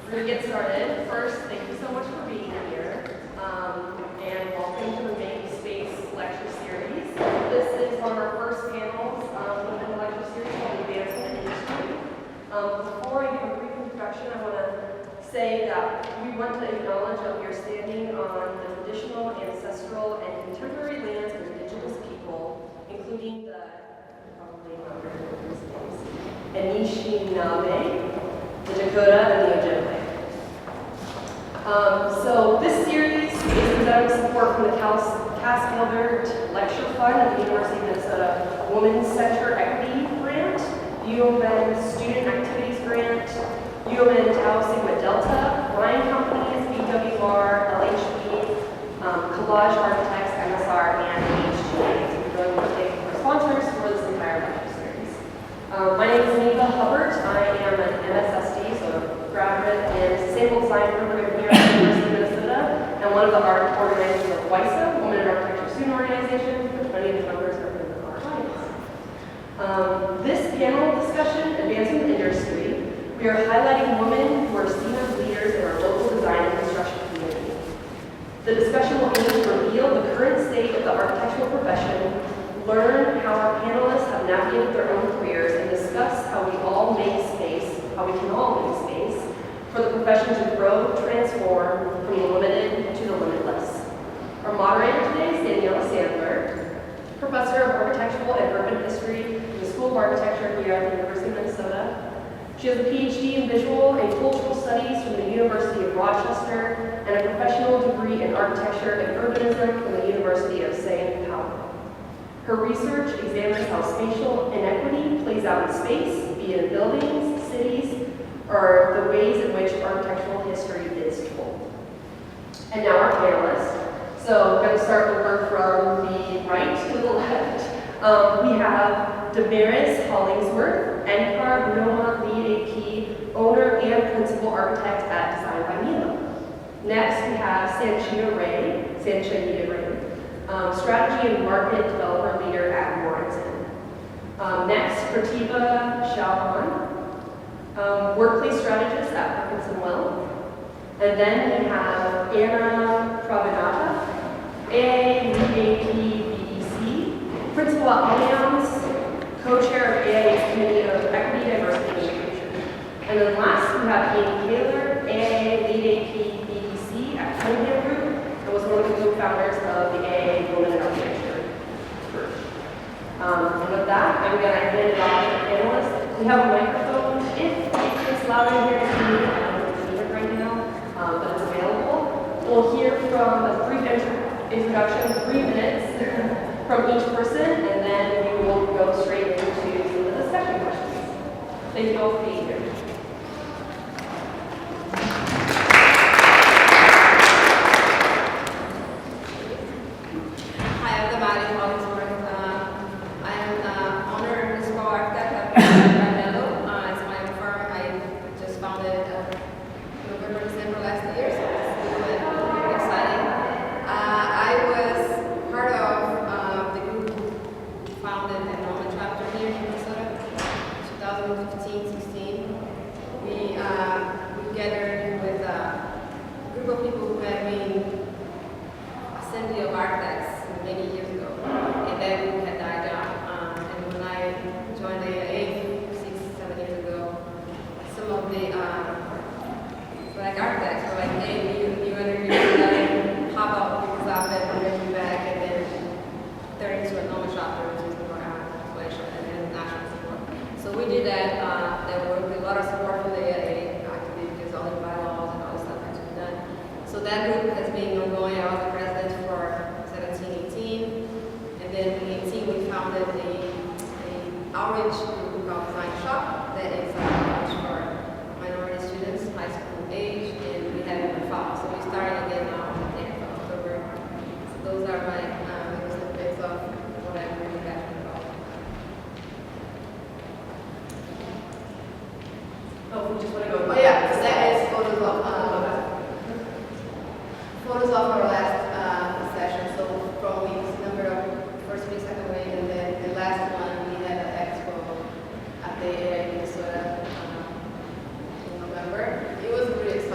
We're going to get started. First, thank you so much for being here, and welcome to the Make Space lecture series. This is one of our first panels within the lecture series called Advancement in Industry. Before I give a brief introduction, I want to say that we want to acknowledge that we are standing on the traditional, ancestral, and contemporary lands of indigenous people, including the, probably not very good names, Anishinaabe, the Dakota, and the Ojibwe. So this series is presenting support from the Cass Gilbert Lecture Fund at the University of Minnesota Women's Center Equity Grant, UOM Student Activities Grant, UOM Tau Sigma Delta, Ryan Companies, BWR, LHB, Collage Architects, MSR, and HGA. So we really want to thank our sponsors for this entire lecture series. My name is Neva Hubbard. I am an MSSD, so a graduate in Sustainable Design program here at the University of Minnesota, and one of the art organizers of WISA, Women in Architecture Student Organization, which many of the members are in our audience. This panel discussion, Advancing the Industry, we are highlighting women who are seen as leaders in our local design and construction community. The discussion will aim to reveal the current state of the architectural profession, learn how our panelists have navigated their own careers, and discuss how we all make space, how we can all make space, for the profession to grow, transform from the limited to the limitless. Our moderator today is Daniela Sandler, professor of architectural and urban history in the School of Architecture here at the University of Minnesota. She has a PhD in visual and cultural studies from the University of Rochester and a professional degree in architecture and urbanism from the University of Sao Paulo. Her research examines how spatial inequity plays out in space, be it in buildings, cities, or the ways in which architectural history is told. And now our panelists. So we're going to start over from the right to the left. We have Damaris Hollingsworth, NCAR Roma Lead AP, owner and principal architect at Design by Milo. Next, we have Sanchita Ray, strategy and market developer leader at Morrison. Next, Prativa Chauhan, workplace strategist at Parkinson Well. And then we have Anna Pravanata, AA Lead AP BEC, principal at Allianz, co-chair of AIA's Committee of Equity, Diversity, and Inclusion. And then last, we have Amy Taylor, AA Lead AP BEC at Cunningham Group, and was one of the co-founders of the AA Women in Architecture group. And with that, I'm going to hand it off to the panelists. We have a microphone. If it's loud in here, it's me. I don't know if it's right now, but it's available. We'll hear from a brief introduction, 3 minutes from each person, and then we will go straight into some of the discussion questions. Thank you all for being here. Hi, I'm Damaris Hollingsworth. I am the owner and principal architect at Brandelo. It's my own firm. I just founded November, December last year, so it's really exciting. I was part of the group who founded the Norman chapter here in Minnesota, 2015-16. We gathered with a group of people who had been assembly of architects many years ago, and then we had died down. And when I joined the AA 6-7 years ago, some of the black architects were like, "Hey, you understand? How about we pick up and bring you back, and then turn into a normal chapter, which is more collection and then national support." So we did that. There were a lot of support from the AA, actually, because all the bylaws and all the stuff had to be done. So that group has been ongoing. I was the president for 17-18, and then in 18 we founded the outreach group called Design Shop that is outreach for minority students, high school age, and we have it in the fall. So we started again now on the 10th of October. So those are my snippets of what I'm really passionate about. Oh, we just want to go. Oh yeah, so that is photos of our last session. So from weeks number of first week, second week, and then the last one we had an expo at the area in Minnesota in November. It was really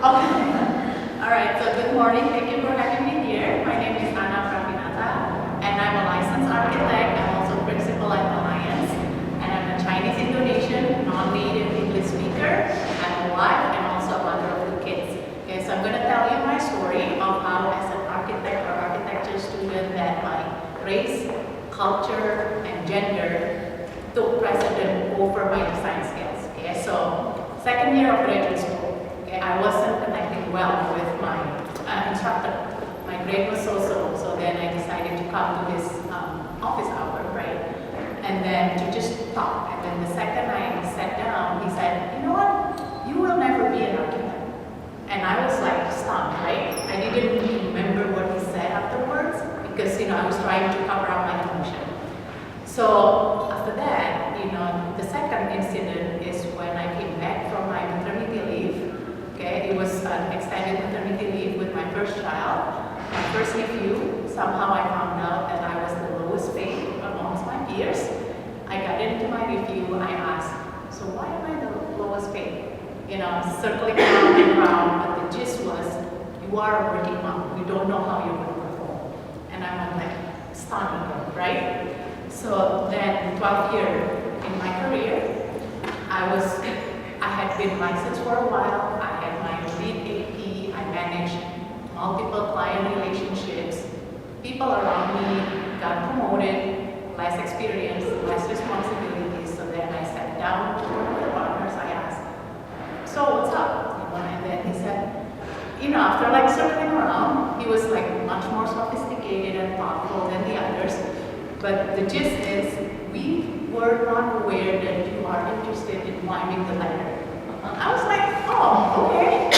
All right, so good morning. Thank you for having me here. My name is Anna Pravinata, and I'm a licensed architect. I'm also principal at Alliance, and I'm a Chinese Indonesian non-native English speaker. I'm a wife and also a mother of 2 kids. Okay, so I'm going to tell you my story of how, as an architect or architecture student, that my race, culture, and gender took precedent over my design skills. Okay, so second year of graduate school, okay, I wasn't connecting well with my instructor. My grade was so-so, so then I decided to come to this office hour, right? And then to just talk. And then the second I sat down, he said, you know what? You will never be an architect. And I was like stunned, right? I didn't really remember what he said afterwards because, I was trying to cover up my emotion. So after that, the second incident is when I came back from my maternity leave. Okay, it was an extended maternity leave with my first child. My first review, somehow I found out that I was the lowest paid amongst my peers. I got into my review, I asked, so why am I the lowest paid? Circling around and around, but the gist was, you are a working mom, you don't know how you're going to perform. And I'm like, stunned, right? So then 12th year in my career, I had been licensed for a while. I had my lead AP. I managed multiple client relationships. People around me got promoted, less experience, less responsibilities. So then I sat down to one of the partners. I asked, so what's up? And then he said, after like circling around, he was like much more sophisticated and thoughtful than the others. But the gist is, we were not aware that you are interested in climbing the ladder. I was like, oh, okay.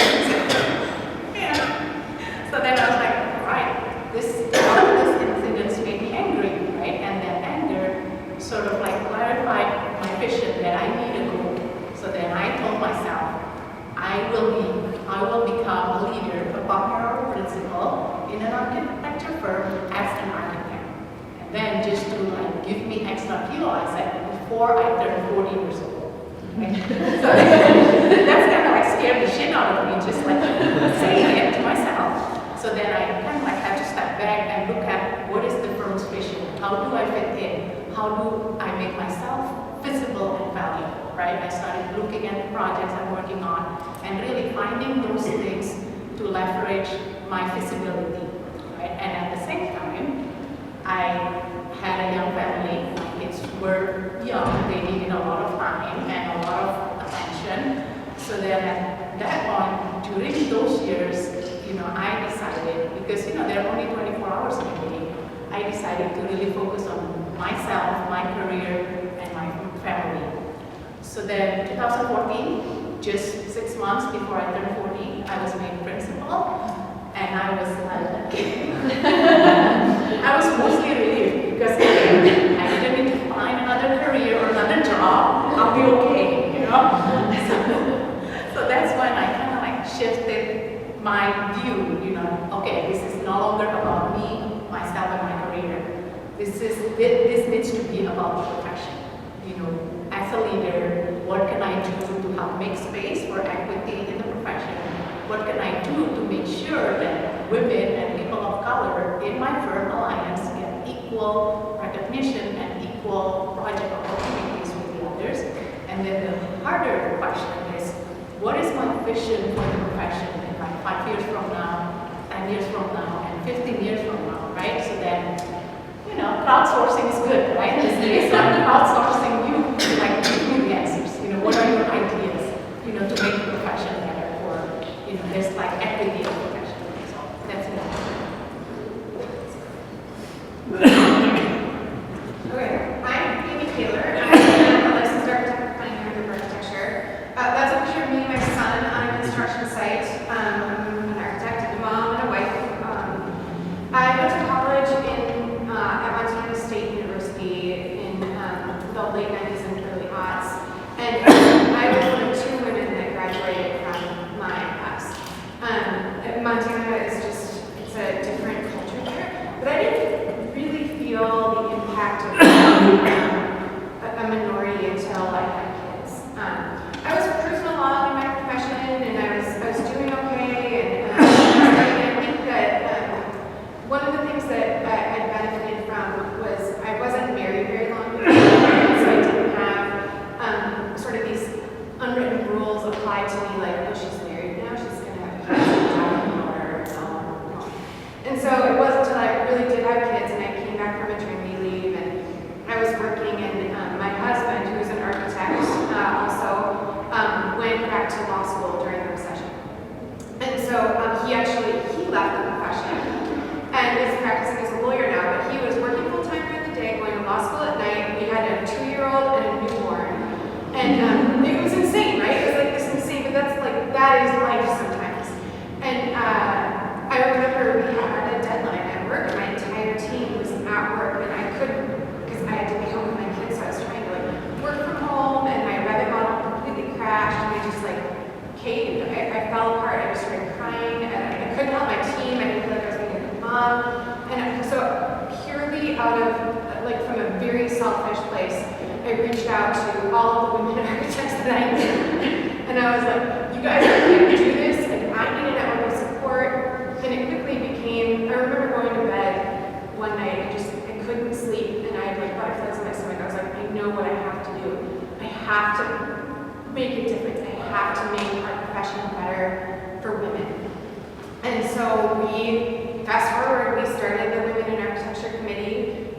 So then I was like, all right, this incident made me angry, right? And that anger sort of like clarified my vision that I need a goal. So then I told myself, I will become a leader, a partner or principal in an architecture firm as an architect. And then just to like give me extra fuel, I said, before I turn 40 years old. Okay? So that's kind of like scared the shit out of me, just like saying it to myself. So then I kind of like had to step back and look at what is the firm's vision? How do I fit in? How do I make myself visible and valuable, right? I started looking at the projects I'm working on and really finding those things to leverage my visibility, right? And at the same time, I had a young family. My kids were young. They needed a lot of time and a lot of attention. So then at that one, during those years, I decided, because there are only 24 hours in a day, I decided to really focus on myself, my career, and my family. So then 2014, just 6 months before I turned 40, I was made principal. And I was I was mostly relieved because I didn't need to find another career or another job. I'll be okay, So that's when I kind of like shifted my view, okay, this is no longer about me, myself, and my career. This needs to be about the profession. As a leader, what can I do to help make space for equity in the profession? What can I do to make sure that women and people of color in my firm Alliance get equal recognition and equal project opportunities with the others? And then the harder question is, what is my vision for the profession in like 5 years from now, 10 years from now, and 15 years from now, right? So then, crowdsourcing is good, right? These days, I'm crowdsourcing you to like give me the answers. What are your ideas, to make the profession better, or there's like equity in the profession. So that's it. Okay, I'm Amy Taylor. I'm a licensed architect planning and architecture. That's a picture of me and my son on a construction site. I'm an architect, a mom, and a wife. I went to college at Montana State University in the late 90s and early aughts. And I was one of 2 women that graduated from my class. Montana is it's a different culture there. But I didn't really feel the impact of a minority until I had kids. I was cruising along in my profession, and I was doing okay. reached out to all of the women architects that I knew. And I was like, you guys can't do this, like I need a network of support. And it quickly became, I remember going to bed one night, I couldn't sleep, and I had like butterflies in my stomach. I was like, I know what I have to do. I have to make a difference. I have to make our profession better for women. And so fast forward, we started the Women in Architecture Committee.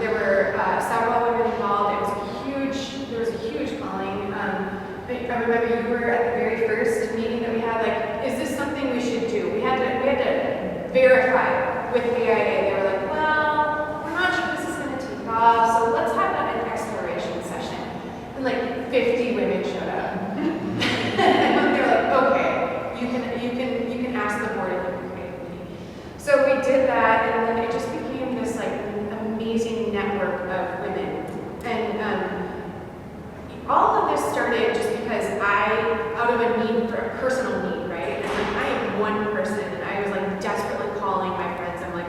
There were several women involved. There was a huge calling. I remember you were at the very first meeting that we had, like, is this something we should do? We had to verify with AIA. They were like, well, we're not sure this is going to take off, so let's have an exploration session. And like 50 women showed up. And they were like, okay, you can ask the board if you can create a committee. So we did that, and then it just became this like amazing network of women. And all of this started just because out of a need, for a personal need, right? And like, I am one person, and I was like desperately calling my friends. I'm like,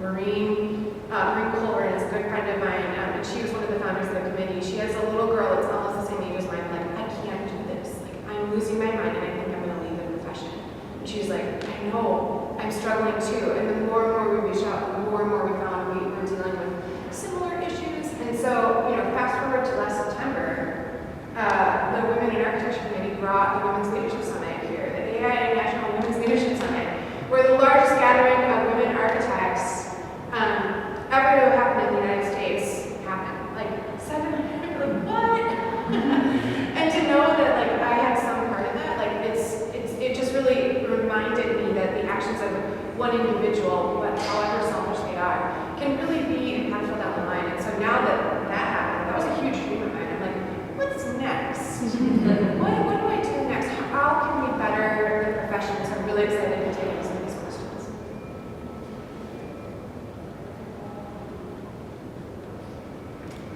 Maureen Colburn is a good friend of mine, and she was one of the founders of the committee. She has a little girl that's almost the same age as mine. I'm like, I can't do this. Like, I'm losing my mind, and I think I'm gonna leave the profession. And she's like, I know, I'm struggling too. And the more and more we reached out, the more and more we found we were dealing with similar issues. And so, fast forward to last September, the Women in Architecture Committee brought the Women's Leadership Summit here, the AIA National Women's Leadership Summit, where the largest gathering of women architects ever to have happened in the United States happened. Like 700, like what? And to know that like I had some part of that, like it just really reminded me that the actions of one individual, but however selfish they are, can really be impactful down the line. And so now that happened, that was a huge dream of mine. I'm like, what's next? What do I do next? How can we better the profession? So I'm really excited to take on some of these questions.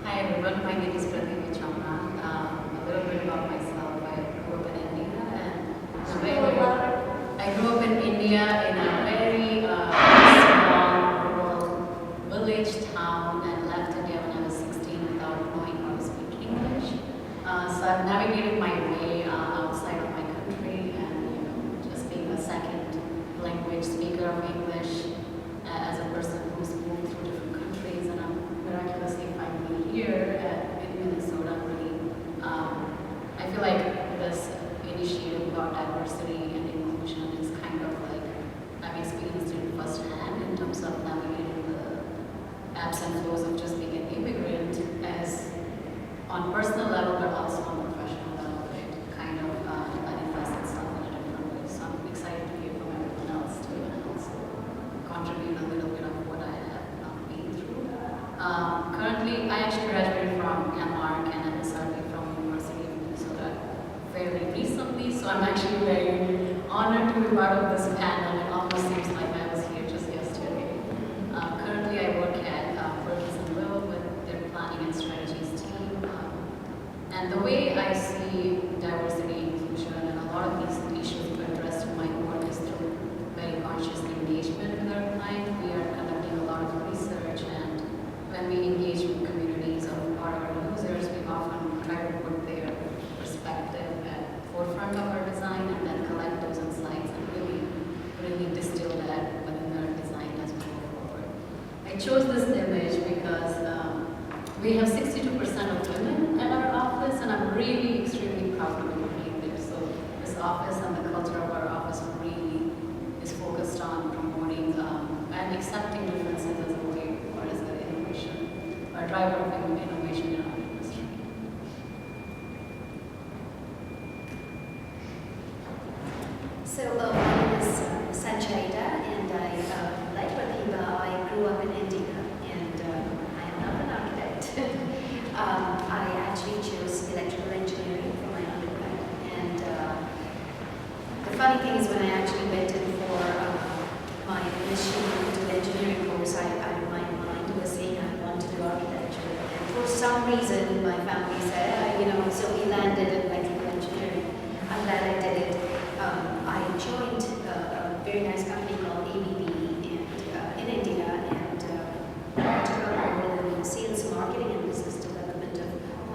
Hi everyone, my name is Pratibha Chandra. A little bit about myself. I grew up in India, and I grew up in India in a very small rural village town, and left India when I was 16 without knowing how to speak English. So I've navigated my way outside of my country, and just being a second language speaker of English as a person who's moved through different countries, and I'm miraculously finally here in Minnesota. Really, I feel like this initiative about diversity and inclusion is kind of like I've experienced it firsthand in terms of navigating the ebbs and flows of just being an immigrant, as on personal level, but also on professional level, it kind of manifests itself in a different way. So I'm excited to hear from everyone else too, and also contribute a little bit of what I have been through. Currently, I actually graduated from MARC and MSRB from University of Minnesota fairly recently, so I'm actually very honored to be part of this panel. It almost seems like I was here just yesterday. Currently, I work at Ferguson Will with their planning and strategies team. And the way I see diversity, inclusion, and a lot of these issues addressed in my work is through very conscious engagement with our client. We are conducting a lot of research, and when we engage with communities of our users, we often try to put their perspective at the forefront of our design, and then collect those insights and really distill that within our design as we go forward. I chose this image because we have 62% of women at our office, and I'm really extremely proud to be working there. So this office and the culture of our office really is focused on promoting and accepting differences as a way for us the innovation, or driver of innovation in our industry. So my name is Sanchayita, and like Pratibha, I grew up in India, and I am not an architect. I actually chose electrical engineering for my undergrad, and the funny thing is when I actually went in for my initial engineering course, my mind was saying I want to do architecture, and for some reason my family said, so we landed in electrical engineering. I'm glad I did it. I joined a very nice company called ABB in India, and took on role in sales, marketing, and business development of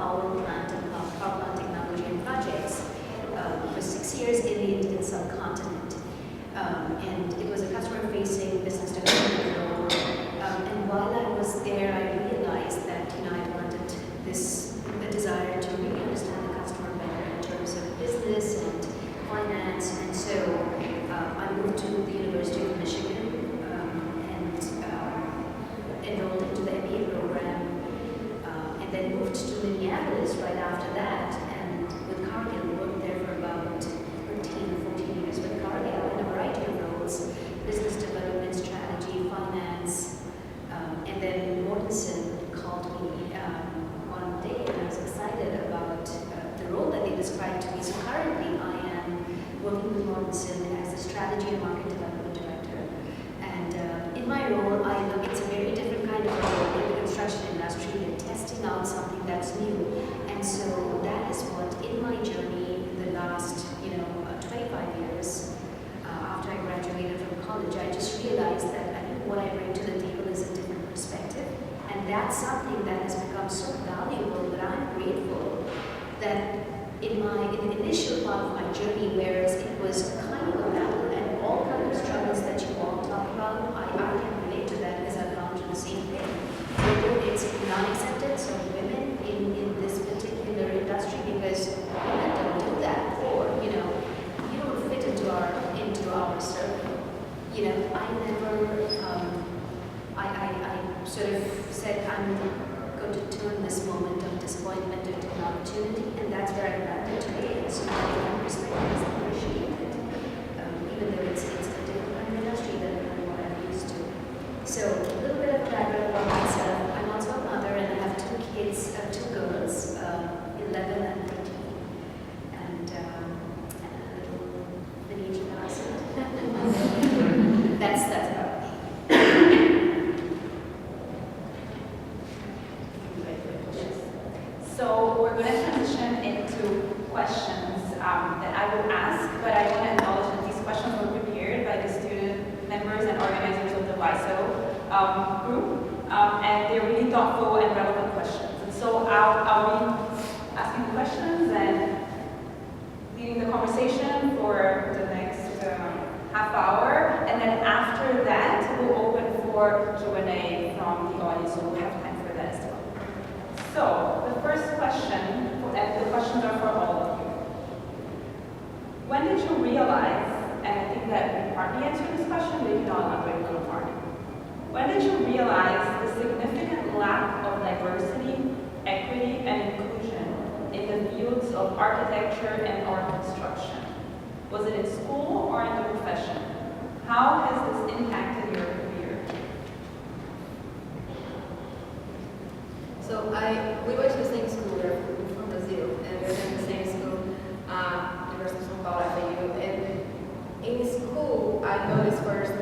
just realized that I think what I bring to the table is a different perspective. And that's something that has become so valuable that I'm grateful that in the initial part of my journey, whereas it was kind of a battle and all kinds of struggles that you all talk about, I can relate to that because I've gone through the same thing. Whether it's non-acceptance of women in this particular industry because women don't do that, or you don't fit into our circle. I never I sort of said I'm going to turn this moment of disappointment into an opportunity, and that's where I'm at today. And so my perspective is appreciated, even though it's a different kind of industry than what I'm used to. So a little bit of background about myself. I'm also a mother, and I have two kids, two girls, 11 and 13, and a little Venetian accent. That's about me. So we're going to transition into questions that I will ask, but I want to acknowledge that these questions were prepared by the student members and organizers of the WISO group, and they're really thoughtful and relevant questions. And so I'll be asking questions and leading the conversation for the next half hour, and then after that we'll open for Q&A from the audience, so we'll have time for that as well. So, the first question, and the questions are for all of you. When did you realize, and I think that we partly answered this question, but if not, I'm going to go part. When did you realize the significant lack of diversity, equity, and inclusion in the fields of architecture and/or construction? Was it in school or in the profession? How has this impacted your career? So we went to the same school. We're from Brazil, and we were in the same school, University of São Paulo, FAU. And in school, I noticed first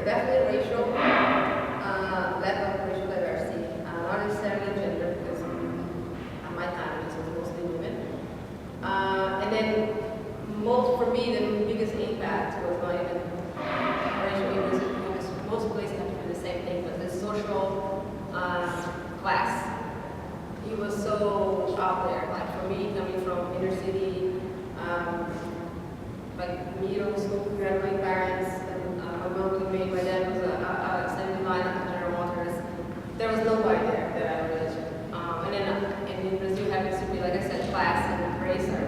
definitely racial, lack of racial diversity, not necessarily gender, because at my time it was mostly women. And then for me, the biggest impact was not even racial. Because most places have to do the same thing, but the social class. It was so out there. Like for me, coming from inner city, like middle school graduating parents, and my mom was me, my dad was a assembly line at General Motors. There was nobody there that I related to. And in Brazil, happens to be, like I said, class and race are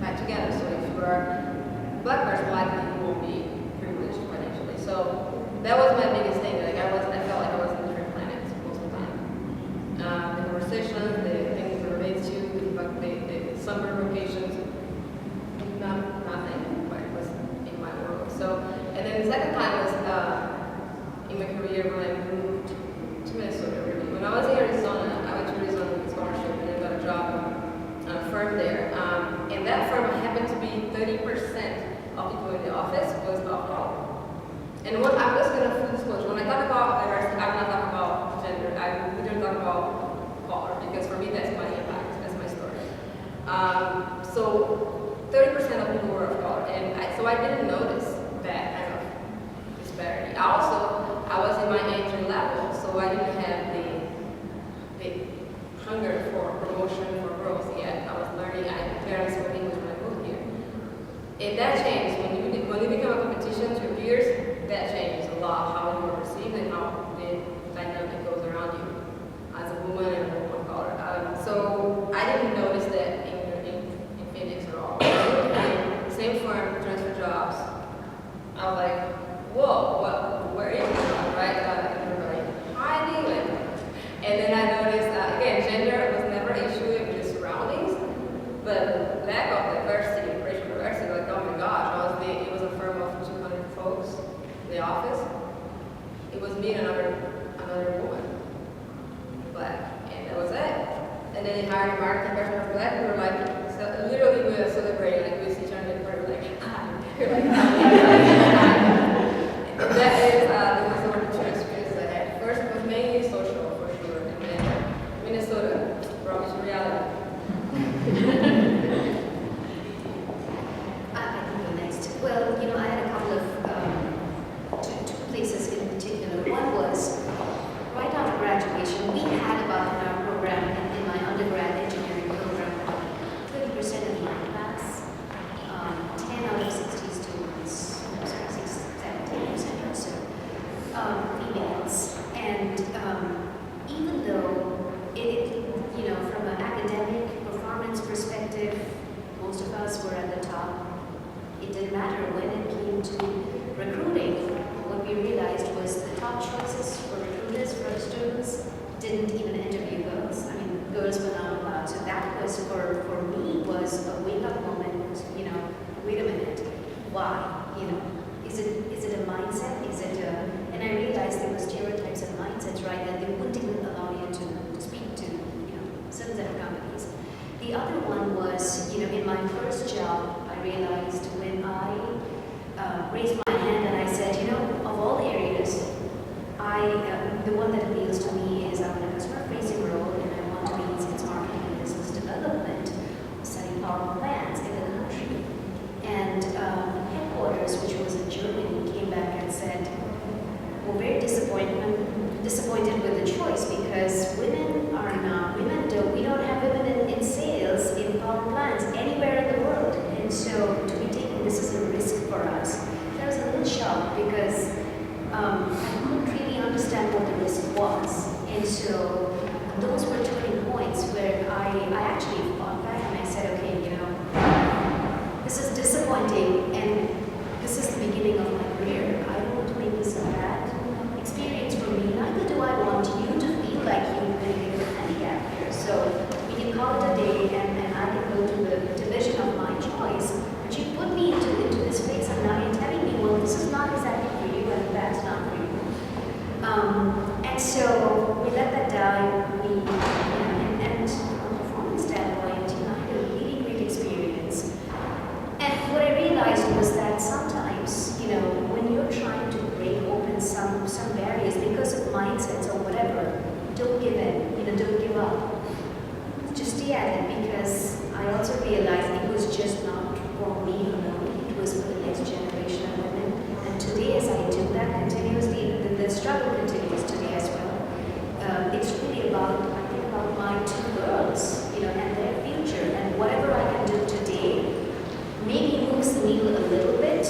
tied together. So if you are a black person, likely you won't be privileged financially. So that was my biggest thing. Like I felt like I was in different planets most of the time. The conversations, the things we related to, the summer locations, nothing quite was in my world. So, and then the second time was in my career when I moved to Minnesota. Really, when I was in Arizona, I went to Arizona with scholarship and I got a job at a firm there. And that firm happened to be 30% of people in the office was of color. And what I'm just going to full disclosure, when I talk about diversity, I'm not talking about gender. We don't talk about color because for me that's my impact, that's my story. So 30% of people were of color, and so I didn't notice that kind of disparity. Also, I was in my entry level, so I didn't have the hunger for promotion, for growth yet. I was learning. I barely spoke English when I moved here. And that changed when you become a competition to your peers. That changes a lot how you are perceived and how the dynamic goes around you as a woman and a woman of color. So I didn't notice that in Phoenix at all. Same firm, transfer jobs. I was like, whoa, where is this job, right? Everybody hiding. And then I noticed, again, gender was never an issue in the surroundings, but lack of diversity, racial diversity, like, oh my gosh, it was a firm of 200 folks in the office. It was me and another woman, black, and that was it. And then they hired a marketing person who was black, and we were like, so literally we were celebrating, like we see each other in the party, like, hi. You're like, hi. That is the most important experiences I had. First, it was mainly social, for sure, and then Minnesota brought me to reality. I can go next. Well, I had a couple of when it came to recruiting, what we realized was the top choices for recruiters, for students, didn't even interview girls. I mean, girls were not allowed. So that was, for me, was a wake-up moment, you know, wait a minute, why? You know, is it a mindset? Is it a, and I realized there were stereotypes and mindsets, right, that they wouldn't even allow you to speak to, you know, certain set of companies. The other one was, you know, in my first job, I realized when I raised my hand and I said, you know, of all areas, the one that appeals to me is I'm in a customer-facing role and I want to be in sales marketing and business development, setting power plans in the country. And headquarters, which was in Germany, came back and said, we're very disappointed with the choice because women are not, we don't have women in sales, in power plants, anywhere in the world. And so to be taking this as a risk for us, I was a little shocked because I couldn't really understand what the risk was. And so those were turning points where I actually fought back and I said, okay, you know, this is disappointing and this is the beginning of my career. I don't want to make this a bad experience for me. Neither do I want you to feel like you've been given a handicap here. So we can call it a day and I can go to the division of my choice. But you put me into this space and now you're telling me, well, this is not exactly for you and that's not for you. And so we let that die. We, you know, and from a performance standpoint, you know, I had a really great experience. And what I realized was that sometimes, you know, when you're trying to break open some barriers because of mindsets or whatever, don't give in, you know, don't give up. Just stay at it because I also realized it was just not for me alone, it was for the next generation of women. And today as I do that continuously, the struggle continues today as well. It's really about, I think about my two girls, you know, and their future and whatever I can do today, maybe moves the needle a little bit,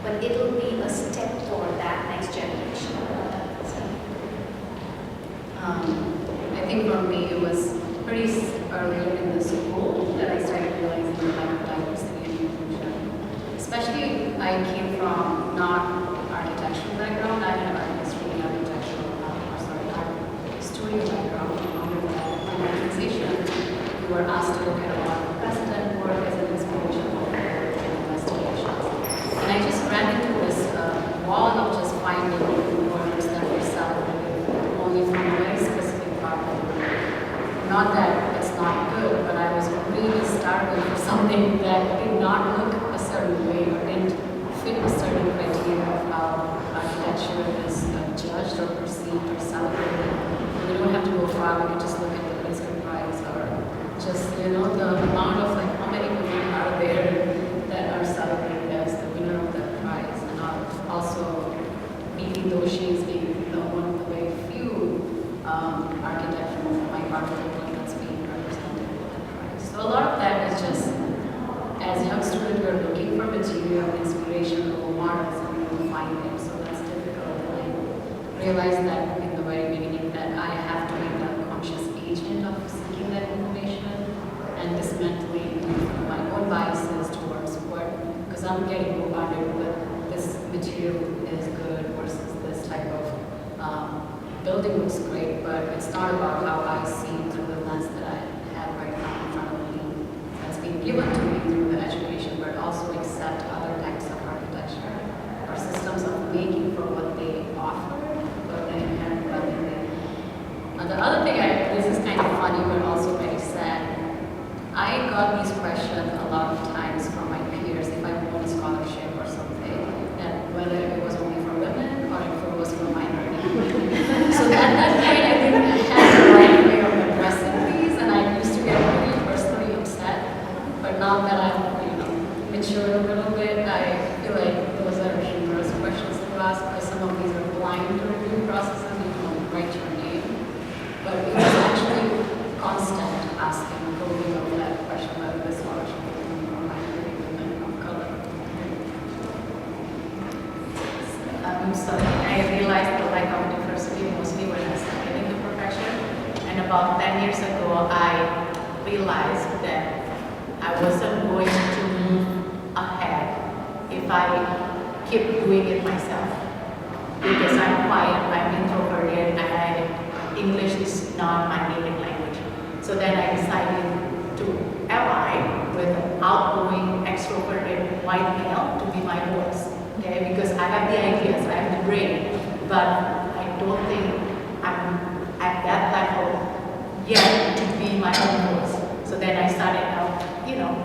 but it'll be a step toward that next generation. I think for me it was pretty early in the school that I started realizing the lack of diversity and inclusion. Especially, I came from not architectural background. I had art history and art studio background under the organization. We were asked to look at a lot of precedent work as an inspiration for investigations. And I just ran into this wall of just finding works that were celebrated only from a very specific part of the world. Not that it's not good, but I was really starving for something that did not look a certain way or didn't fit a certain criteria of how architecture is judged or perceived or celebrated. We don't have to go far, we can just look at the Pulitzer Prize or just, you know, the amount of like how many women are there that are celebrated as the winner of that prize. And also Miki Doshi is being one of the very few architects from my part of the world that's being represented with that prize. So a lot of that is just, as young students, we're looking for material, inspiration, role models, and we don't find them. So that's difficult. And I realized that in the very beginning that I have to be the conscious agent of seeking that information and dismantling my own biases towards what, because I'm getting bombarded with this material is good versus this type of building looks great, but it's not about how I see through the lens that I have right now in front of me that's being given to me through the education, but also accept other types of architecture or systems of making for what they offer, but the inherent value they have. The other thing, this is kind of funny, but also very sad. I got these questions a lot of times from my peers if I won a scholarship or something, and whether it was only for women or if it was for minority. So at that point, I didn't have the right way of addressing these, and I used to get really personally upset. But now that I've, you know, matured a little bit, I feel like those are humorous questions to ask because some of these are blind to review processes. You don't write your name, but it was actually constant asking, probing of that question whether this scholarship was only for minority women of color. So I realized the lack of diversity mostly when I started in the profession. And about 10 years ago, I realized that I wasn't going to move ahead if if I keep doing it myself. Because I'm quiet, I'm introverted, and English is not my native language. So then I decided to ally with an outgoing, extroverted white male to be my voice. Okay, because I have the ideas, I have the brain, but I don't think I'm at that level yet to be my own voice. So then I started out,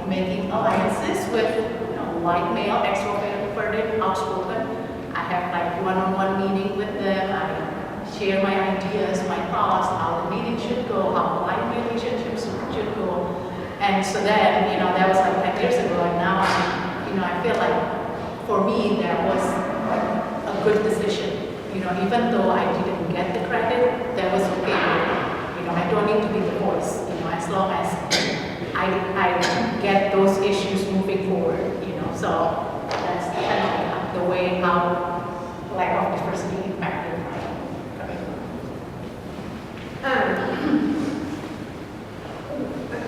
making alliances with white male, extroverted, outspoken. I have like one-on-one meeting with them. I share my ideas, my thoughts, how the meeting should go, how client relationships should go. And so then, that was like 10 years ago, and now, I feel like for me that was a good decision. Even though I didn't get the credit, that was okay. I don't need to be the voice. As long as I get those issues moving forward. So that's kind of the way how lack of diversity impacted my career.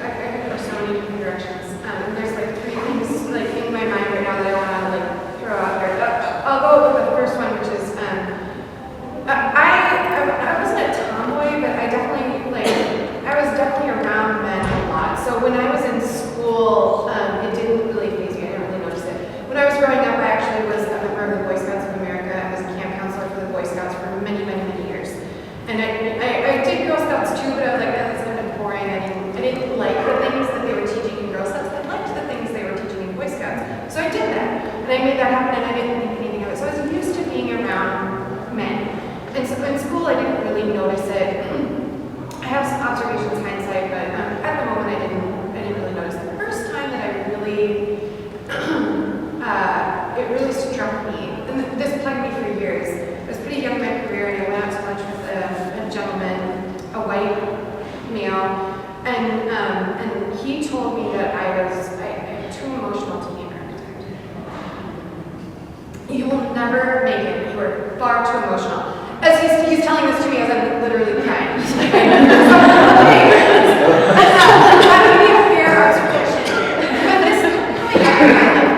I could go so many different directions. There's like three things like in my mind right now that I want to like throw out there. I'll go with the first one, which is I wasn't a tomboy, but I was definitely around men a lot. So when I was in school, it didn't really faze me. I didn't really notice it. When I was growing up, I actually was a member of the Boy Scouts of America. I was a camp counselor for the Boy Scouts for many, many, many years. And I did Girl Scouts too, but I was like, that's kind of boring. I didn't like the things that they were teaching in Girl Scouts. I liked the things they were teaching in Boy Scouts. So I did that. And I made that happen, and I didn't think anything of it. So I was used to being around men. And so in school, I didn't really notice it. I have some observations, hindsight, but at the moment, I didn't really notice it. The first time that I really, it really struck me, and this plagued me for years. I was pretty young in my career, and I went out to lunch with a gentleman, a white male, and he told me that I am too emotional to be an architect. You will never make it. You are far too emotional. As he's telling this to me as I'm literally crying. That would be a fair observation. But this is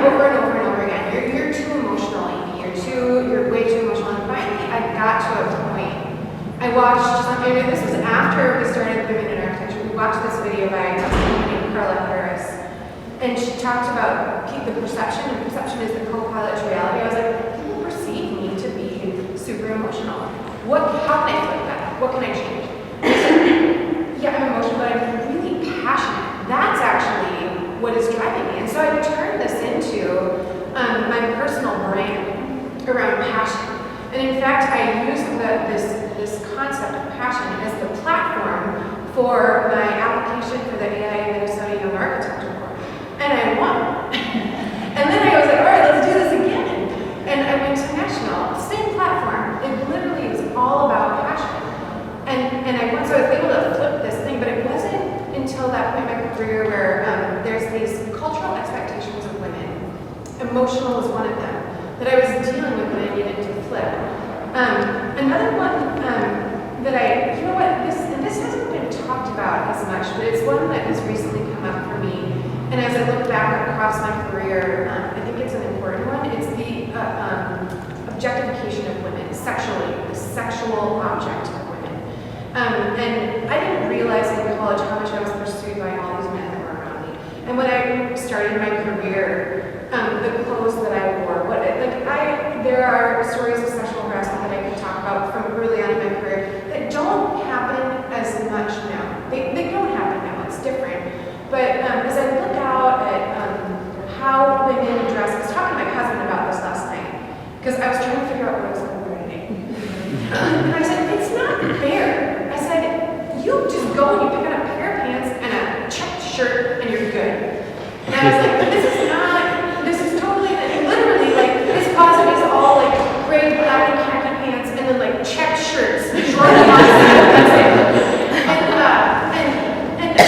over and over and over again. You're too emotional, Amy. You're way too emotional. And finally, I got to a point. I watched something. This was after we started Women in Architecture. We watched this video by a woman named Carla Harris. And she talked about the perception, and perception is the co-pilot to reality. I was like, people perceive me to be super emotional. How can I flip that? What can I change? And I said, yeah, I'm emotional, but I'm really passionate. That's actually what is driving me. And so I turned this into my personal brand around passion. And in fact, I used this concept of passion as the platform for my application for the AIA Minnesota Young Architecture Award. And I won. And then I was like, all right, let's do this again. And I went to national, same platform. It literally was all about passion. And I won, so I was able to flip this thing, but it wasn't until that point in my career where there's these cultural expectations of women. Emotional was one of them that I was dealing with that I needed to flip. Another one that this hasn't been talked about as much, but it's one that has recently come up for me. And as I look back across my career, I think it's an important one. It's the objectification of women sexually, the sexual object of women. And I didn't realize in college how much I was pursued by all these men that were around me. And when I started my career, the clothes that I wore, there are stories of sexual harassment that I can talk about from early on in my career that don't happen as much now. They don't happen now, it's different. But as I look out at how women dress, I was talking to my husband about this last night, because I was trying to figure out what I was going to wear today. And I said, it's not fair. I said, you just go and you pick out a pair of pants and a checked shirt and you're good. And I was like, but this is totally, literally, this closet is all gray, black, and khaki pants, and then checked shirts, Jordan that's it. And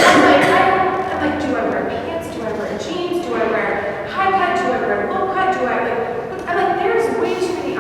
I'm like, do I wear pants? Do I wear jeans? Do I wear high cut? Do I wear low cut? I'm like, there's way too many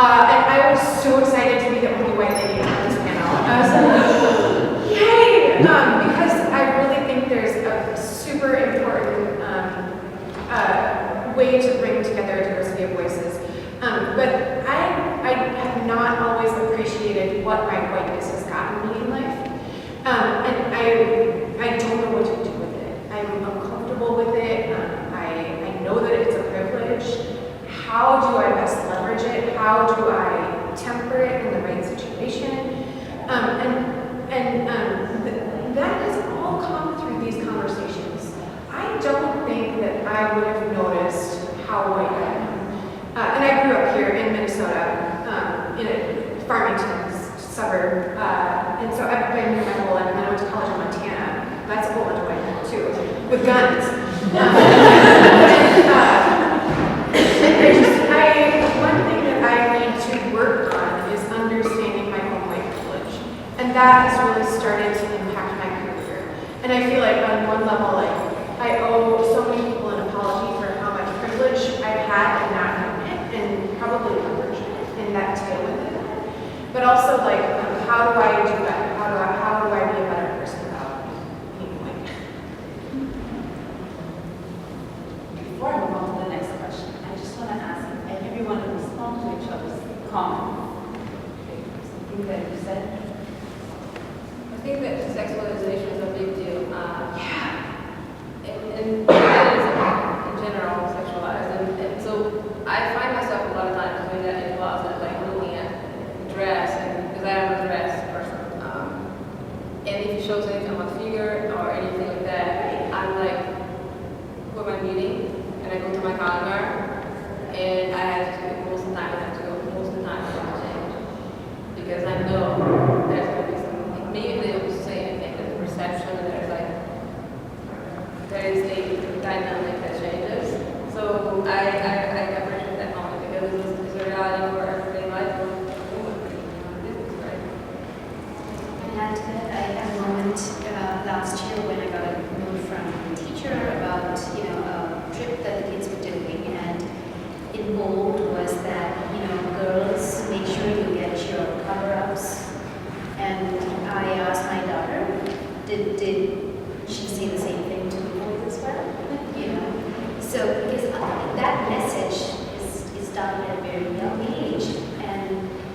And I was so excited to be the only white lady on this panel. I was like, yay! Because I really think there's a super important way to bring together a diversity of voices. But I have not always appreciated what my whiteness has gotten me in life. And I don't know what to do with it. I'm uncomfortable with it. I know that it's a privilege. How do I best leverage it? How do I temper it in the right situation? That has all come through these conversations. I don't think that I would have noticed how white I am. And I grew up here in Minnesota, in a Farmington suburb. And so I've been here my whole life, and then I went to college in Montana. That's a whole bunch of white people too, with guns. One thing that I need to work on is understanding my own white privilege. And that has really started to impact my career. And I feel like on one level, like, I owe so many people an apology for how much privilege I've had and not known it, and probably leverage it and that tail with it. But also, like, how do I do better? How do I be a better person about being white? Before I move on to the next question, I just want to ask if everyone to respond to each other's comments. Something that you said. I think that sexualization is a big deal. And that is in general sexualized. And so I find myself a lot of times doing that in the closet, like looking at dress, and because I am a dress person. And if it shows anything on my figure or anything like that, I'm like, who am I meeting? And I go to my calendar, and I have to, most of the time I have to go, most of the time I have to change. Because I know there's going to be something, maybe they don't say anything, there's a perception, and there's like, there is a dynamic that changes. So I appreciate that moment because it's a reality for everyday life for business, right? And add to that, I had a moment last year when I got a note from a teacher about, a trip that the kids were doing, and in bold was that, girls, make sure you get your cover-ups. And I asked my daughter, did she say the same thing to the boys as well? So because that message is done at a very young age, and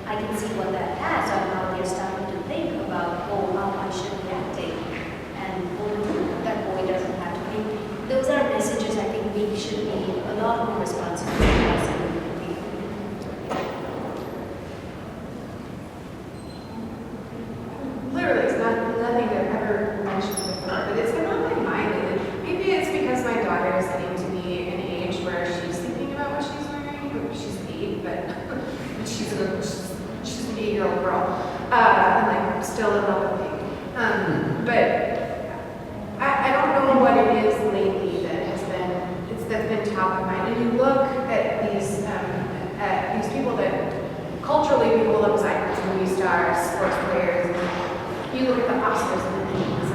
I can see what that has on how they're starting to think about, how I should be acting, and that boy doesn't have to be. Those are messages I think we should be a lot more responsible as a community. Literally, it's nothing that I've ever mentioned before, but it's been on my mind. And maybe it's because my daughter is getting to be an age where she's thinking about what she's wearing. She's 8, but she's an 8-year-old girl, and like still in love with pink. But I don't know what it is lately that's been top of mind. And you look at these people that culturally we hold up as icons, movie stars, sports players. And you look at the Oscars and the Emmys,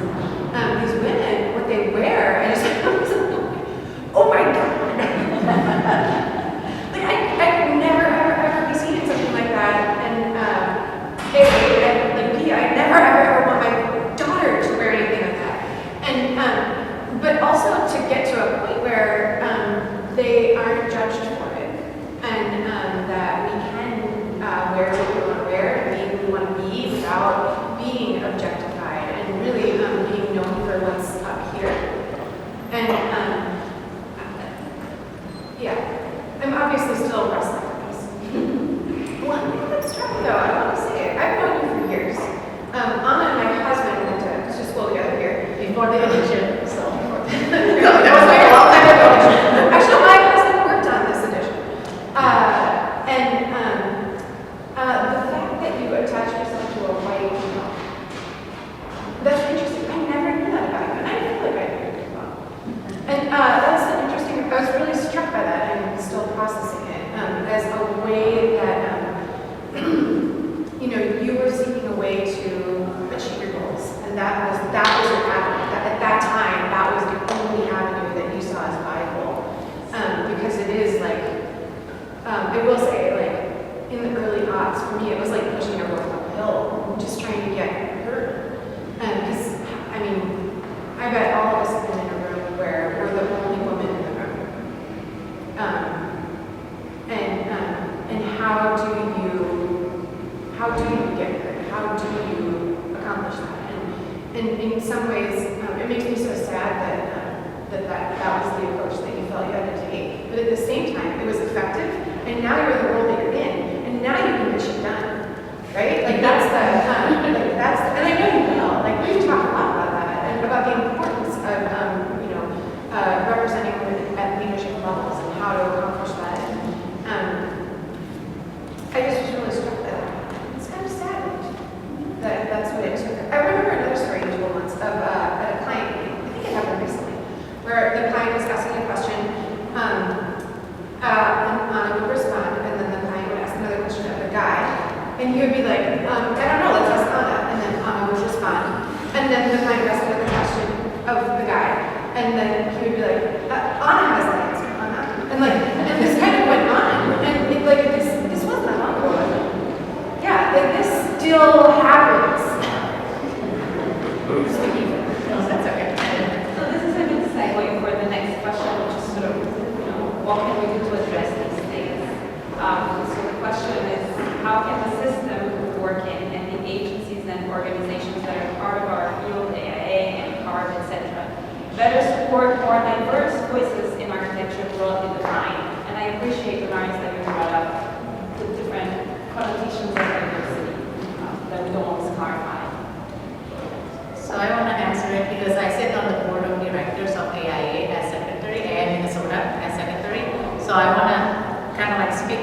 and these women, what they wear, I just oh my god! Like I could never ever be seen in something like that. And I never ever want my daughter to wear anything like that. And but also to get to a point where they aren't judged for it, and that we can wear what we want to wear and be who we want to be without being objectified, and really being known for what's up here. And I'm obviously still wrestling with this. One thing that struck me though, I want to say it, I've known you for years. Anna and my husband went to school together here before the edition, so that was like a long time ago. Actually, my husband worked on this edition. The fact that you attach yourself to a white female, that's interesting. I never knew that about you, and I feel like I knew it as well. And that's an interesting, I was really struck by that. I'm still processing it as a way that, you were seeking a way to achieve your goals, and that was your avenue. At that time, that was the only avenue that you saw as viable, because it is like, I will say, like in the early jobs, for me, it was like pushing a rope uphill, just trying to get heard. Because, I mean, I bet all of us have been in a room where we're the only woman in the room. And how do you get heard? How do you accomplish that? And in some ways, it makes me so sad that was the approach that you felt you had to take. But at the same time, it was effective, and now you're the world that you're in, and now you can get shit done, right? Like that's and I know you will. Like we've talked a lot about that, and about the importance of, representing women at leadership levels and how to accomplish that. I just was really struck by that. It's kind of sad that's what it took. I remember another story you told once of at a client meeting. I think it happened recently, where the client was asking a question, and Anna would respond, and then the client would ask another question of the guy, and he would be like, I don't know, let's ask Anna, and then Anna would respond, and then the client would ask another question of the guy, and then he would be like, Anna has the answer, Anna, and this kind of went on, and this wasn't that long ago. Yeah, this still happens. No, that's okay. So this is a good segue for the next question, which is sort of, what can we do to address these things? So the question is, how can the system work in and the agencies and organizations that are part of our field, AIA and CARB, etc., better support more diverse voices in architecture broadly defined? And I appreciate the lines that you brought up, the different connotations of diversity that we don't always clarify. So I want to answer it because I sit on the board of directors of AIA as secretary, AIA Minnesota as secretary. So I want to kind of like speak,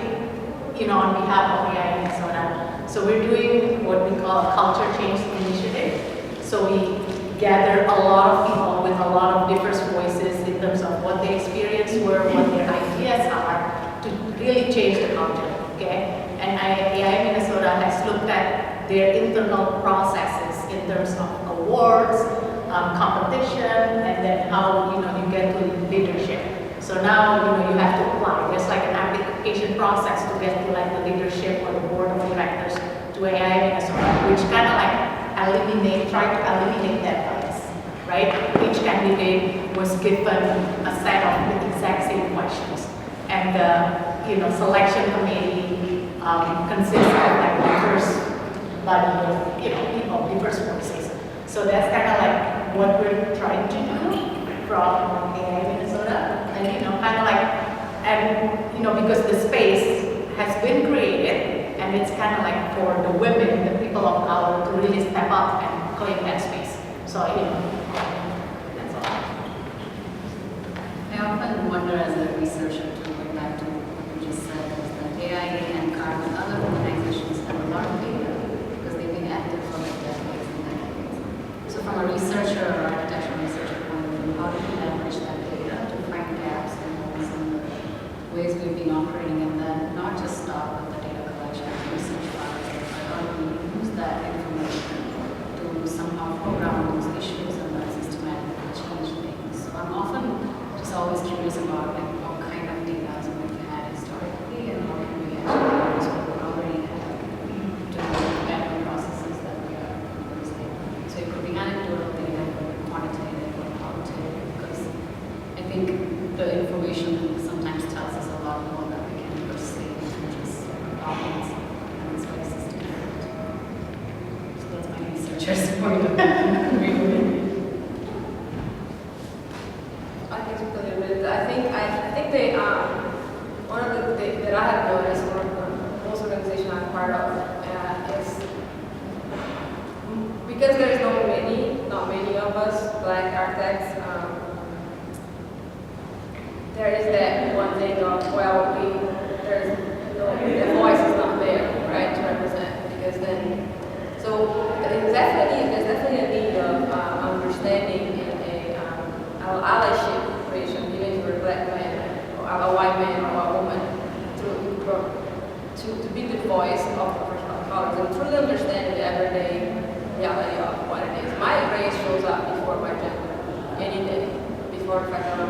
on behalf of AIA Minnesota. So we're doing what we call a culture change initiative. So we gather a lot of people with a lot of diverse voices in terms of what their experience were, what their ideas are, to really change the culture, okay? And AIA Minnesota has looked at their internal processes in terms of awards, competition, and then how you get to leadership. So now you have to apply. There's like an application process to get to like the leadership or the board of directors to AIA Minnesota, which kind of like try to eliminate that bias, right? Each candidate was given a set of the exact same questions, and the selection committee consists of like diverse body of people, diverse voices. So that's kind of like what we're trying to do from AIA Minnesota, and because the space has been created, and it's kind of like for the women, the people of color, to really step up and claim that space. So that's all. I often wonder as a researcher, to go back to what you just said, is that AIA and CARB and other organizations have a lot of data because they've been active for like decades and decades. So from a researcher or architectural researcher point of view, how do we leverage that data to find gaps and holes in the ways we've been operating, and then not just stop with the data collection and research projects, but how do we use that information to somehow program those issues and then systematically change things? So I'm often just always curious about like what kind of data we've had historically and how can we actually use what we already have to better processes that we are using. So it could be anecdotal data, it could be quantitative or qualitative, because I think the information sometimes tells us a lot more than we can perceive and just options, and it's very systematic. So that's my researcher's point of view. I think it's a little bit. I think they one of the things that I have noticed, one of the most organizations I'm part of, is because there's not many of us Black architects. There is that one thing of the voice is not there, right, to represent, because then there's definitely a need of understanding and allyship creation, even if you're a Black man or a white man or a woman, to be the voice of professional colors and truly understand the everyday reality of what it is. My race shows up before my gender any day, before the fact that I'm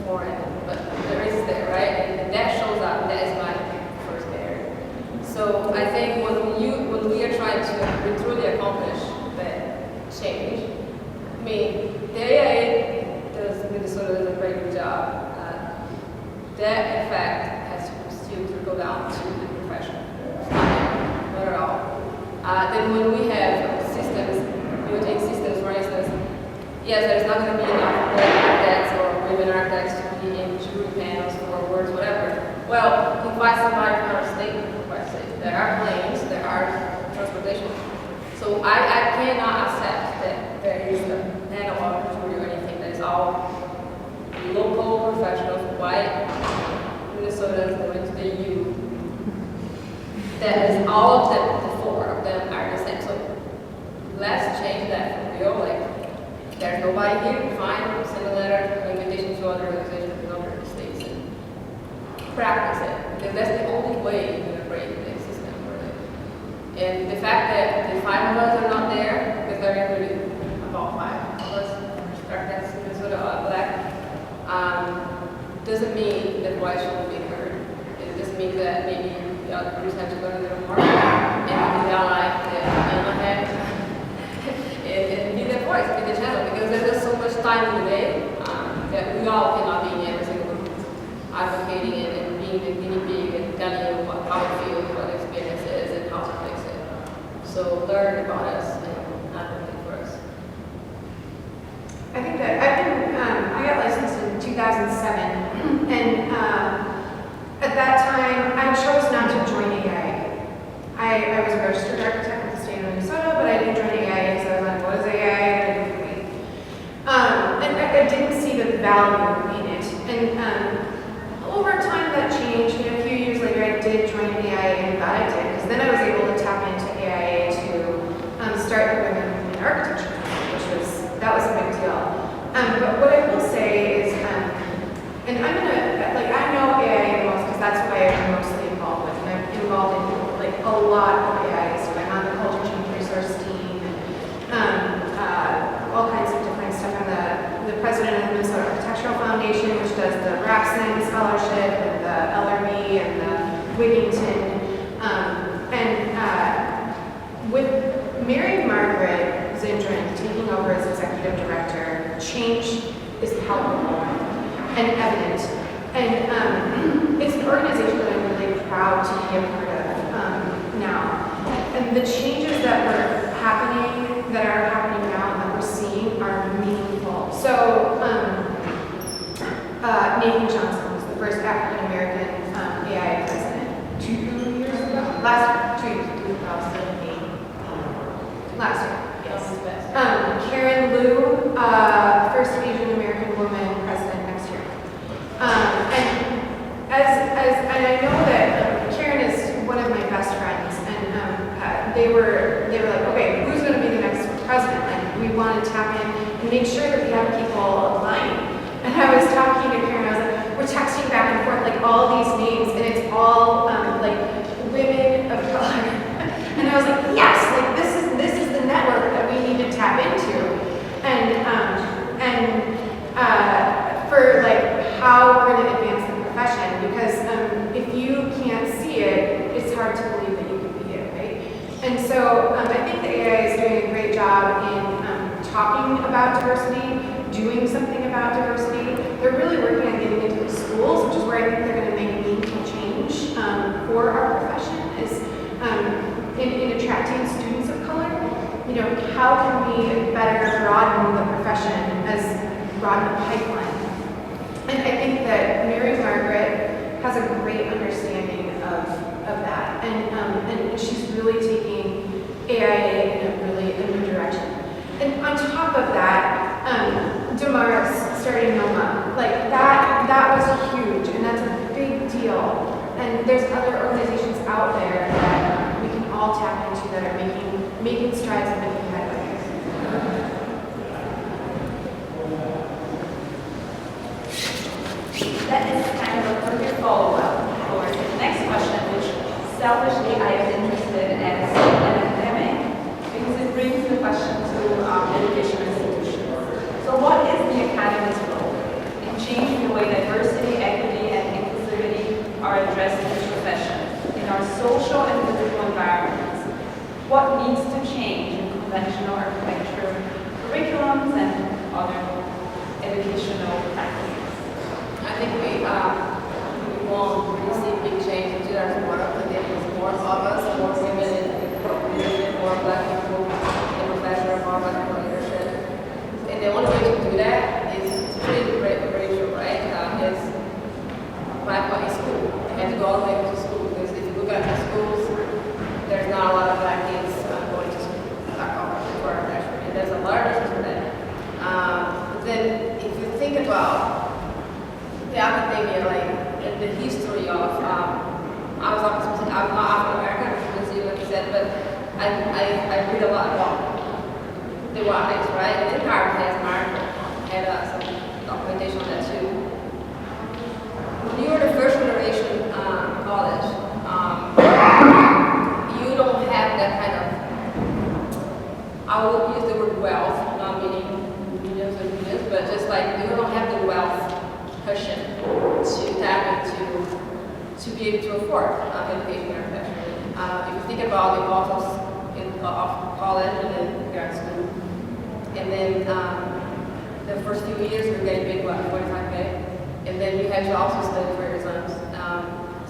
foreign, but the race is there, right? And that shows up. That is my first barrier. mean, the AIA does, Minnesota does a very good job. That, in fact, has to still trickle down to the profession. Not at all. Then when we have systems, built-in systems, for instance, yes, there's not going to be enough black architects or women architects to be in jury panels for awards, whatever. Well, you can find somebody from out of state to request it. There are planes, there are transportation. So I cannot accept that there is a panel of jury or anything that is all local professionals, white Minnesotans, that went to the U. That is all of them, the four of them are the same. So let's change that for real. Like, there's nobody here, fine, send a letter, invitation to other organizations in other states and practice it. Because that's the only way you're going to break the system, really. And the fact that the 5 of us are not there, because there are really about 5 of us, architects in Minnesota are black, doesn't mean that white shouldn't be heard. It just means that maybe the other groups have to learn a little more and be the ally that Anna had and be their voice, be the channel, because there's just so much time in the day that we all cannot be in every single room advocating and being the guinea pig and telling you how it feels, what the experience is, and how to fix it. So learn about us and advocate for us. I think that I got licensed in 2007, and at that time, I chose not to join AIA. I was a registered architect with the state of Minnesota, but I didn't join AIA because I was like, what is AIA? I didn't for me. And I didn't see the value in it. And over time, that changed. And a few years later, I did join AIA, and glad I did, because then I was able to tap into AIA to start the Women in Architecture, that was a big deal. But what I will say is, and I'm gonna, like, I know AIA the most because that's what I'm mostly involved with. And I'm involved in, like, a lot of AIA. So I'm on the Culture Change Resource team, and all kinds of different stuff. I'm the president of the Minnesota Architectural Foundation, which does the Rapson Scholarship, and the LRB, and the Wigington. With Mary Margaret Zindran taking over as executive director, change is palpable and evident. And it's an organization that I'm really proud to be a part of now. And the changes that are happening now and that we're seeing are meaningful. So Nathan Johnson was the first African American AIA president 2 years ago. Last year, 2008. Last year. Yes. Karen Liu, first Asian American woman president next year. And I know that Karen is one of my best friends, and they were like, okay, who's going to be the next president? And we want to tap in and make sure that we have people aligning. And I was talking to Karen, I was like, we're texting back and forth like all these names, and it's all like women of color. And I was like, yes, like this is the network that we need to tap into, and for like how we're going to advance the profession, because if you can't see it, it's hard to believe that you can be it, right? And so I think the AIA is doing a great job in talking about diversity, doing something about diversity. They're really working on getting into the schools, which is where I think they're going to make meaningful change for our profession, is in attracting students of color. You know, how can we better broaden the profession, broaden the pipeline? And I think that Mary Margaret has a great understanding of that, and she's really taking AIA in a new direction. And on top of that, Damaris starting NOMA, like that was huge, and that's a big deal. And there's other organizations out there that we can all tap into that are making strides and making headway. That is kind of a perfect follow-up for the next question, which selfishly I am interested in as an academic, because it brings the question to education institutions. So what is the academy's role in changing the way diversity, equity, and inclusivity are addressed in this profession, in our social and physical environments? What needs to change in curriculums and other educational practices? I think we won't really see big change in 2001, but there was more of us, more women in leadership, more black people in professional, more black people in leadership. And the only way to do that is to treat the ratio, right? Is by going to school. You have to go all the way to school, because if you look at the schools, there's not a lot of black kids going to school for our freshman, and there's a large difference for that. But then if you think about the academia, like in the history of, I'm not African American, like you said, but I read a lot about the whites, right? And then Harvard has an article, had some documentation on that too. When you were the first generation college, you don't have that kind of, I will use the word wealth, not meaning millions and millions, but just like you don't have the wealth cushion to tap into to be able to afford education and profession. If you think about the costs of college and then grad school, and then the first few years you're getting paid what, 45K, and then you have to also study for your exams.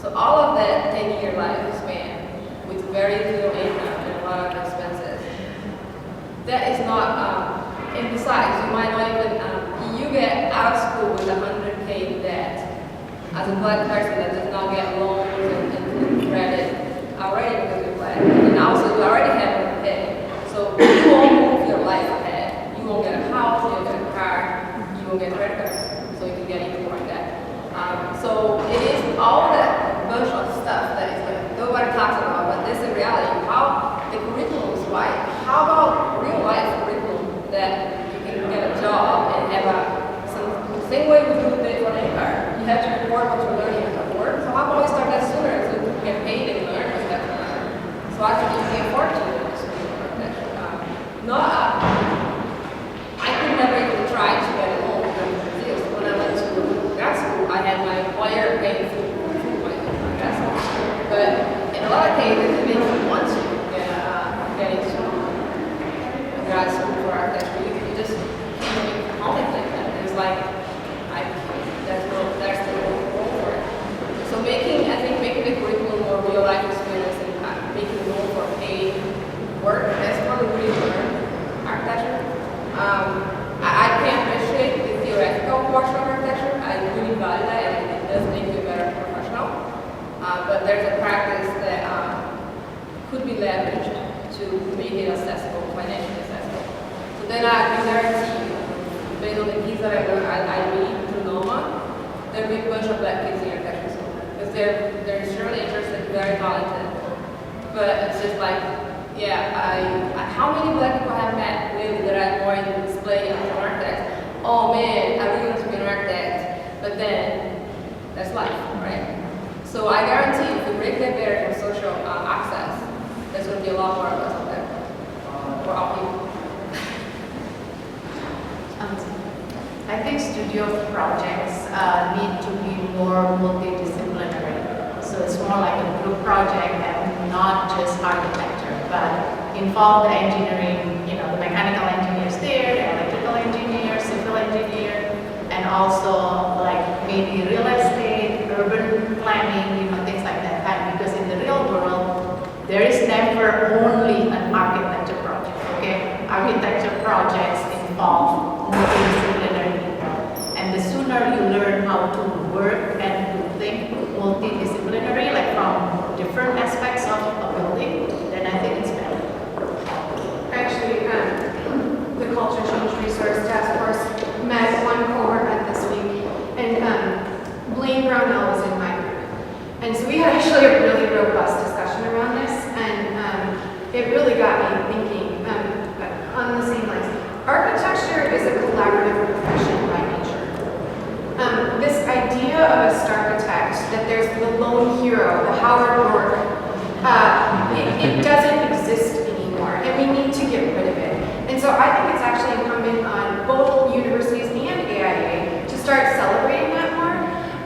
So all of that 10-year lifespan with very little income and a lot of expenses, that is not, and besides, you might not even, you get out of school with 100K debt as a black person that does not get loans and credit already because you're black. And also, you already have to pay. So you won't move your life ahead. You won't get a house, you won't get a car, you won't get credit cards, so you can get even more debt. So it is all that bunch of stuff that is like nobody talks about, but this is reality. How the curriculum is right. How about real life curriculum that you can get a job and have same way we do it for an card. You have to report what you're learning at work. So how about we start that sooner so you can get paid and learn what you have to learn. So I think you can afford to do this. I could never even try to get a loan from this. When I went to grad school, I had my employer pay for my grad school. But in a lot of cases, it makes you want to get into grad school for architecture. You just can't make the only thing. There's like, there's the role for it. So I think making the curriculum more real life experience and making it more for paid work, that's probably really learn architecture. I can appreciate the theoretical portion of architecture. I really value that, and it does make you a better professional. But there's a practice that could be leveraged to make it accessible, financially accessible. So then I can guarantee you, based on the kids that I meet through NOMA, there'll be a bunch of black kids in architecture school. Because they're surely interested, very talented. But it's just like, how many black people have met really that are more in display as an architect? Oh man, I really want to be an architect. But then, that's life, right? So I guarantee if we break that barrier of social access, there's going to be a lot more of us out there. For all people. I think studio projects need to be more multidisciplinary. So it's more like a group project and not just architecture, but involve the engineering, the mechanical engineers there, the electrical engineer, civil engineer, and also like maybe real estate, urban planning, things like that. Because in the real world, there is never only an architecture project, okay? Architecture projects involve multidisciplinary people. And the sooner you learn how to work and to think multidisciplinary, like from different aspects of a building, then I think it's better. Actually, the Culture Change Resource Task Force one cohort met this week, and Blaine Brownell was in my group. And so we had actually a really robust discussion around this, and it really got me thinking on the same lines. Architecture is a collaborative profession by nature. This idea of a starchitect, that there's the lone hero, the Howard Rourke, it doesn't exist anymore, and we need to get rid of it. And so I think it's actually incumbent on both universities and AIA to start celebrating that more.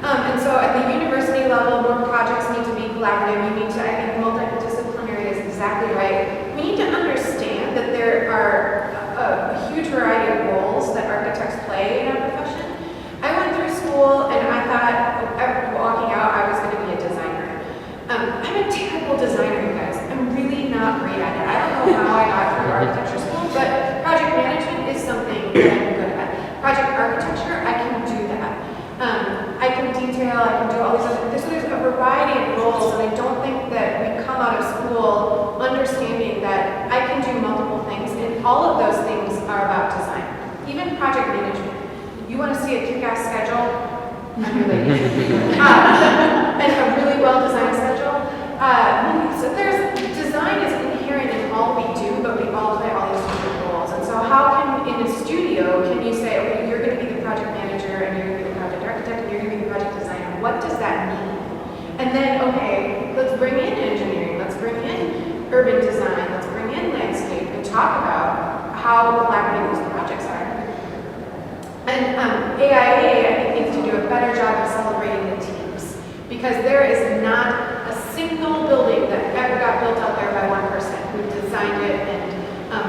And so at the university level, more projects need to be collaborative. You need to, I think multidisciplinary is exactly right. We need to understand that there are a huge variety of roles that I'm good at. Project architecture, I can do that. I can detail, I can do all these other things. So there's a variety of roles, and I don't think that we come out of school understanding that I can do multiple things, and all of those things are about design. Even project management. You want to see a kick-ass schedule? I'm related. And a really well-designed schedule. So there's design is inherent in all we do, but we all play all these different roles. And so how can, in a studio, can you say, okay, you're going to be the project manager, and you're going to be the project architect, and you're going to be the project designer. What does that mean? And then, okay, let's bring in engineering, let's bring in urban design, let's bring in landscape, and talk about how collaborative these projects are. And AIA, I think, needs to do a better job of celebrating the teams, because there is not a single building that ever got built out there by one person who designed it and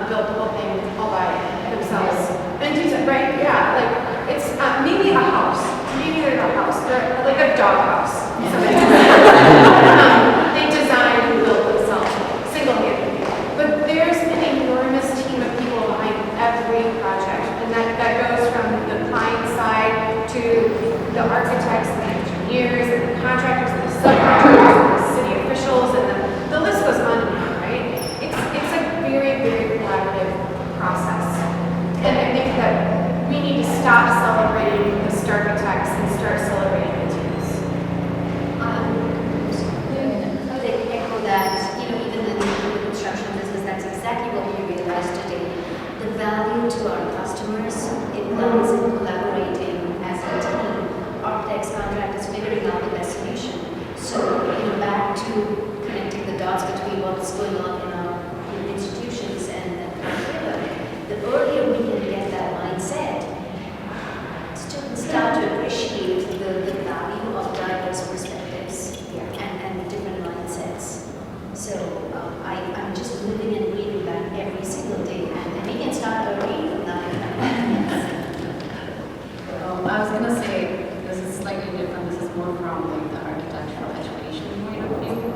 built the whole thing all by themselves. And right? Yeah, like it's maybe a house. Maybe there's a house, like a dog house. They designed and built themselves single-handedly. But there's an enormous team of people behind every project, and that goes from the client side to the architects, the engineers, and the contractors, and the subcontractors, and the city officials, and the list goes on and on, right? It's a very, very collaborative process. And I think that we need to stop celebrating the architects and start celebrating the teams. I would echo that, even in the construction business, that's exactly what we realized today. The value to our customers, it lies in collaborating as a team. Architects, contractors, figuring out the best solution. So, back to connecting the dots between what's going on in our institutions and curriculum. The earlier we can get that mindset, students start to appreciate the value of diverse perspectives and different mindsets. So I'm just living and breathing that every single day, and we can start early from that. I was gonna say this is slightly different. This is more from like the architectural education point of view.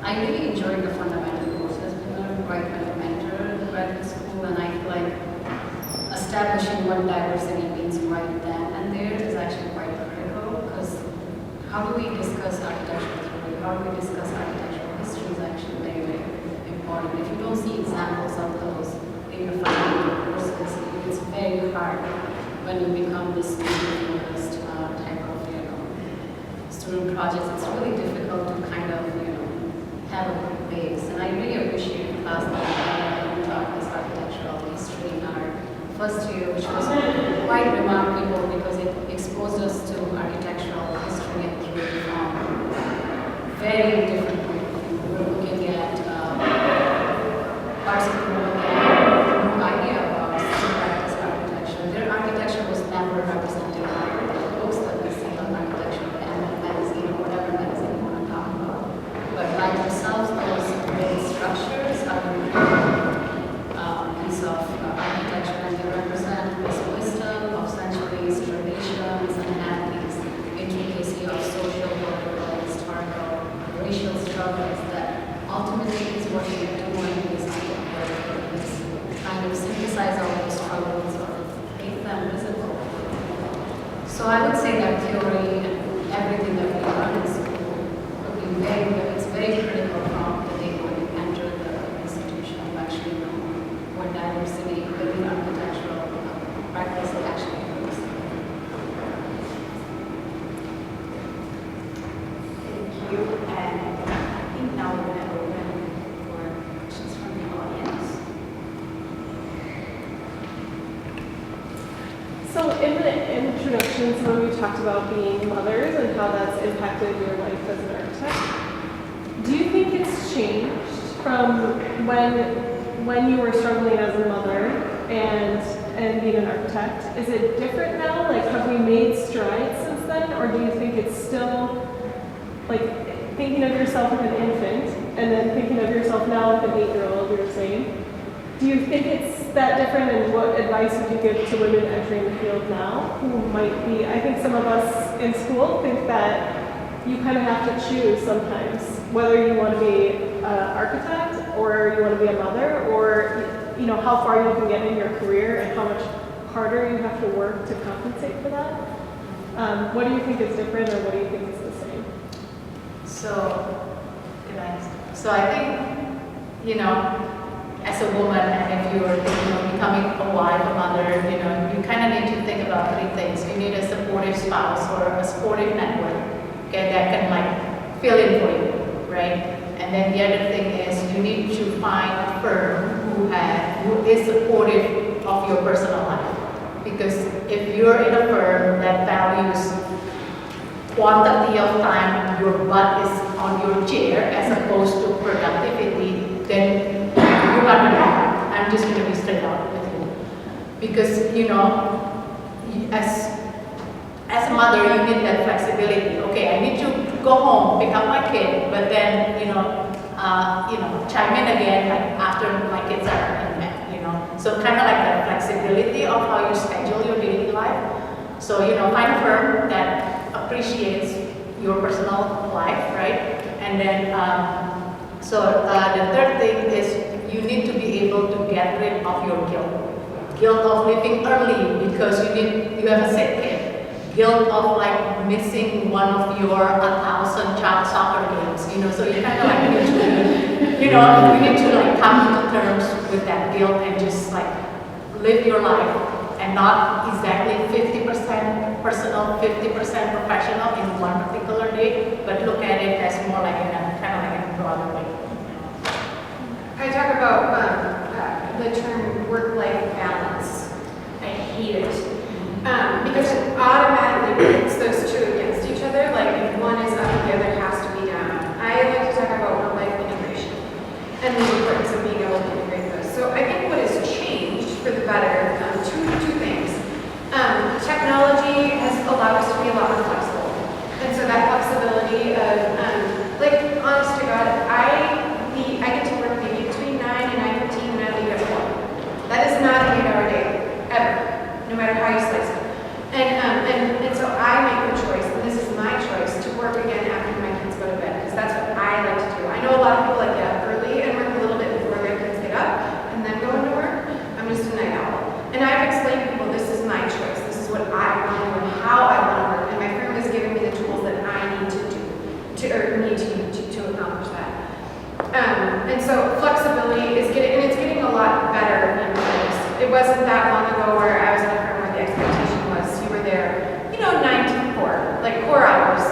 I really enjoyed the fundamental courses we learned right when I entered the graduate school, and I feel like establishing what diversity means right then and there is actually quite critical, because how do we discuss architectural theory? How do we discuss architectural history is actually very, very important. If you don't see examples of those in the fundamental courses, it's very hard when you become this student-focused type of student projects. It's really difficult to kind of have a good base. And I really appreciate the class that we taught this architectural history in our first year, which was quite remarkable because it exposed us to architectural history and theory from very different point of view. We were looking at parts of the world that had no idea about civil practice architecture. Their architecture was never represented in the books that we see on architecture and magazine or whatever magazine you want to talk about. But like themselves, those great structures are piece of architecture, and they represent this wisdom of centuries, traditions, and have these intricacy of social, political, historical, racial struggles that ultimately is what we do when we design is kind of synthesize all those struggles or make them visible. So I would say that theory and everything that we learn in school would be it's very critical from the day when you enter the institution to actually know what diversity within architectural practice actually means. Thank you. And I think now we're going to open for questions from the audience. So in the introduction, some of you talked about being mothers and how that's impacted your life as an architect. Do you think it's changed from when you were struggling as a mother and being an architect? Is it different now? Like, have we made strides since then? Or do you think it's still, like, thinking of yourself as an infant and then thinking of yourself now as an 8-year-old, you were saying? Do you think it's that different, and what advice would you give to women entering the field now who might be, I think some of us in school think that you kind of have to choose sometimes whether you want to be an architect or you want to be a mother, or how far you can get in your career and how much you have to work to compensate for that? What do you think is different, or what do you think is the same? So I think, as a woman, and if you're becoming a wife, a mother, you kind of need to think about 3 things. You need a supportive spouse or a supportive network, okay, that can like fill in for you, right? And then the other thing is you need to find a firm who is supportive of your personal life. Because if you're in a firm that values quantity of time your butt is on your chair as opposed to productivity, then you're not gonna have. I'm just gonna be straight out with you. Because as a mother, you need that flexibility. Okay, I need to go home, pick up my kid, but then chime in again like after my kids are in bed. So kind of like that flexibility of how you schedule your daily life. So find a firm that appreciates your personal life, right? And then the third thing is you need to be able to get rid of your guilt of leaving early because you have a sick kid, guilt of like missing one of your 1,000 child soccer games, so you kind of like need to, you need to like come to terms with that guilt and just like live your life and not exactly 50% personal, 50% professional in one particular day, but look at it as more like in a kind of like in a broader way. I talk about the term work-life balance. I hate it. Because it automatically pits those two against each other. Like if one is up, the other has to be down. I like to talk about work-life integration and the importance of being able to integrate those. So I think what has changed for the better, two things. Technology has allowed us to be a lot more flexible. And so that flexibility of, honest to God, I get to work maybe between 9 and 9:15 and I leave at 4. That is not an 8-hour day, ever, no matter how you slice it. And so I make the choice, and this is my choice, to work again after my kids go to bed, because that's what I like to do. I know a lot of people like get up early and work a little bit before their kids get up, and then go into work. I'm just a night owl. And I've explained to people, this is my choice. This is what I want to do and how I want to work. And my firm is giving me the tools that I need to do, to accomplish that. And so flexibility is getting a lot better in place. It wasn't that long ago where I was in a firm where the expectation was you were there, 9 to 4, like core hours.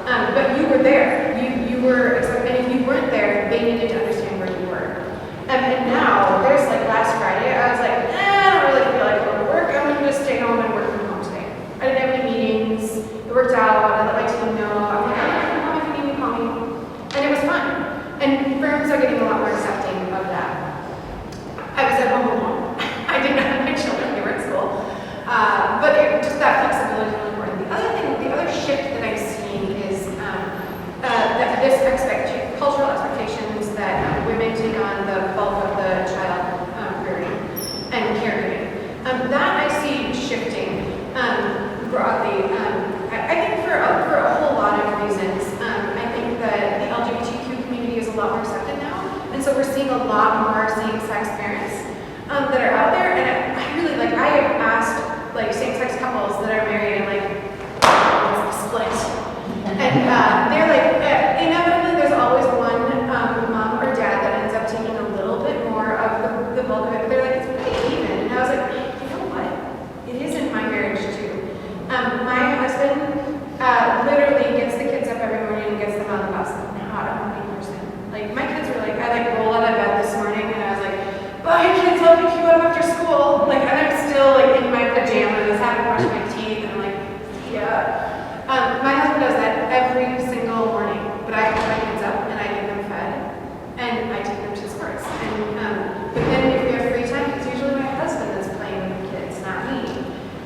But you were there. You were expected, and if you weren't there, they needed to understand where you were. And now, there's like last Friday, I was like, I don't really feel like going to work. I'm going to just stay home and work from home today. I didn't have any meetings. It worked out. I let my team know. I'm like, oh, if you need me, call me. And it was fun. And firms are getting a lot more accepting of that. I was at home alone. I didn't have my children. They were at school. But just that flexibility is really important. The other shift that I've seen is this cultural expectations that women take on the bulk of the child rearing and caregiving. That I see shifting broadly. I think for a whole lot of reasons. I think that the LGBTQ community is a lot more accepted now, and so we're seeing a lot more same-sex parents that are out there. And I really I have asked same-sex couples that are married and what's the split? And they're inevitably there's always one mom or dad that ends up taking a little bit more of the bulk of it. But they're like, it's pretty even. And I was like, you know what? It is in my marriage too. My husband literally gets the kids up every morning and gets them on the bus. I'm not a morning person. My kids were I roll out of bed this morning and I was like, bye kids, I'll pick you up after school. And I'm still in my pajamas, haven't brushed my teeth, and I'm like, yeah. My husband does that every single morning, but I pick my kids up and I get them fed, and I take them to sports. But then if we have free time, it's usually my husband that's playing with the kids, not me.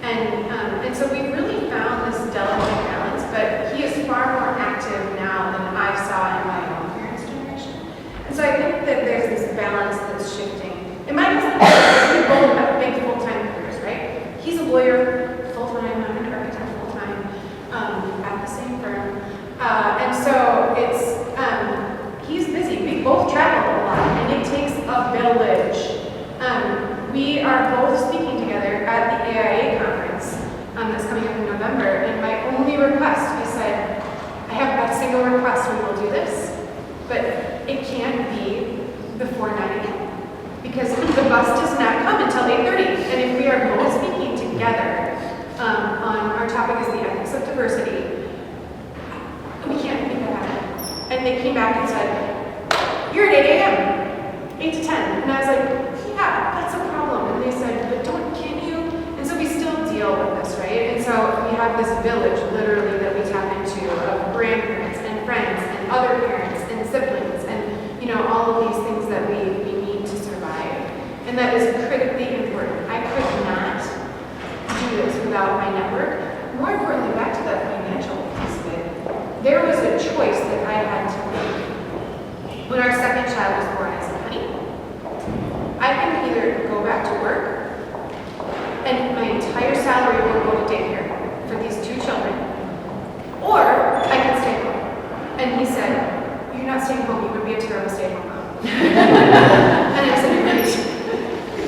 And so we really found this delicate balance, but he is far more active now than I saw in my own parents' generation. And so I think that there's this balance that's shifting. And my husband, we both have big full-time careers, right? He's a lawyer, full-time, I'm an architect, full-time, at the same firm. And so it's, he's busy. We both travel a lot, and it takes a village. We are both speaking together at the AIA conference November, and my only request, I said, I have a single request, we will do this, but it can't be before 9 a.m. because the bus does not come until 8:30, and if we are both speaking together on our topic is the ethics of diversity, we can't make that happen. And they came back and said, you're at 8 a.m., 8 to 10, and I was like, yeah, that's a problem, and they said, but can't you? And so we still deal with this, right? And so we have this village, literally, that we tap into of grandparents and friends and other parents and siblings and, you know, all of these things that we need to survive. And that is critically important. I could not do this without my network. More importantly, back to that financial piece of it, there was a choice that I had to make. When our second child was born, I said, honey, I can either go back to work and my entire salary will go to daycare for these 2 children, or I can stay home. And he said, you're not staying home, you would be a terrible stay-at-home mom. And I said, right.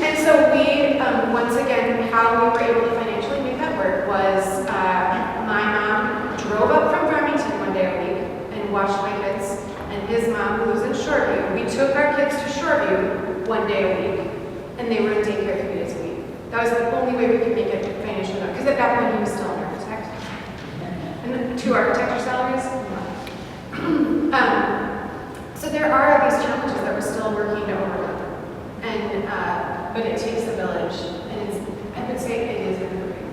And so we, once again, how we were able to financially make that work was my mom drove up from Farmington one day a week and watched my kids, and his mom, who was in Shoreview, we took our kids to Shoreview one day a week, and they were in daycare 3 days a week. That was the only way we could make it financially, because at that point he was still an architect. And then 2 architecture salaries. So there are these challenges that we're still working to overcome. And, but it takes a village, and it's, I would say it is improving.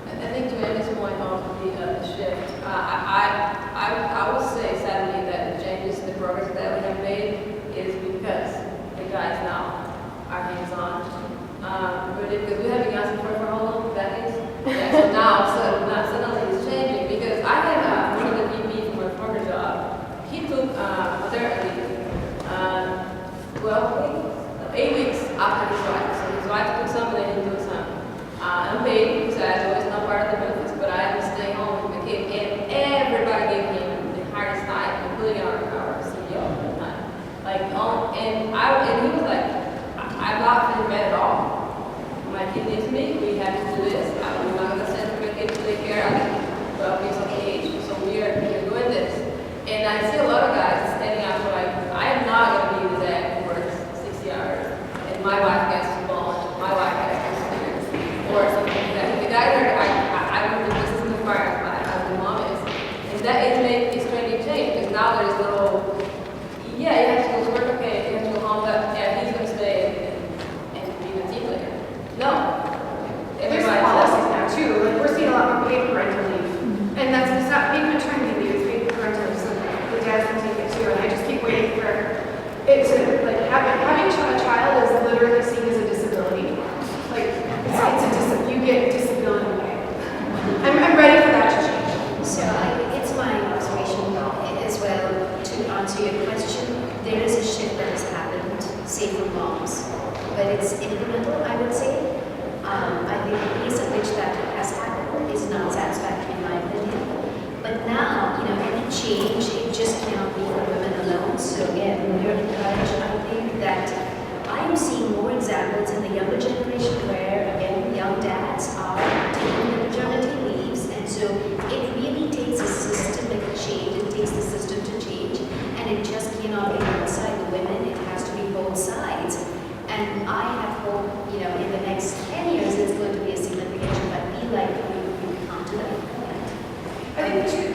I think to Andy's point on the shift, I would say sadly that the changes, the progress that we have made is because the guys now are hands-on. Really, because we have been asking for how long that is. Yeah, so now suddenly it's changing because I had one of the VP from my former job. He took maternity leave 8 weeks after his wife. So his wife took some and then he took some. Unpaid, because I was not part of the benefits, but I was staying home with the kid, and everybody gave him the hardest time, including our CEO at the time. And he was like, I'm not feeling bad at all. My kid needs me, we have to do this. I'm not going to send my kid to daycare at 12 years of age, so we are doing this. And I see a lot of guys standing up like, I am not going to be the dad who works 60 hours, and my wife gets to lunch, my wife gets to students, or something like that. The guys are, I would be just as inspired as the mom is. And that is making a strange change, because now there's little, yeah, you have to go to work, okay, you have to go home, but yeah, he's going to stay and be the team player. No. There's policies now too, like we're seeing a lot more paid parental leave. And it's not paid maternity leave, it's paid parental leave, so the dads can take it too. And I just keep waiting for it to, like, having a child is literally seen as a disability. Like, you get disability pay. I'm ready for that to change. So it's my observation as well to answer your question. There is a shift that has happened, say for moms, but it's incremental, I would say. I think the pace at which that has happened is not satisfactory in my opinion. But now, any change, it just cannot be for women alone. So again, we're encouraged. I think that I am seeing more examples in the younger generation where, again, young dads are taking their maternity leaves. And so it really takes a systemic change. It takes the system to change. And it just cannot be one side, the women. It has to be both sides. And I have hope, in the next 10 years, it's going to be a significant shift. I feel like we come to that point. I think too,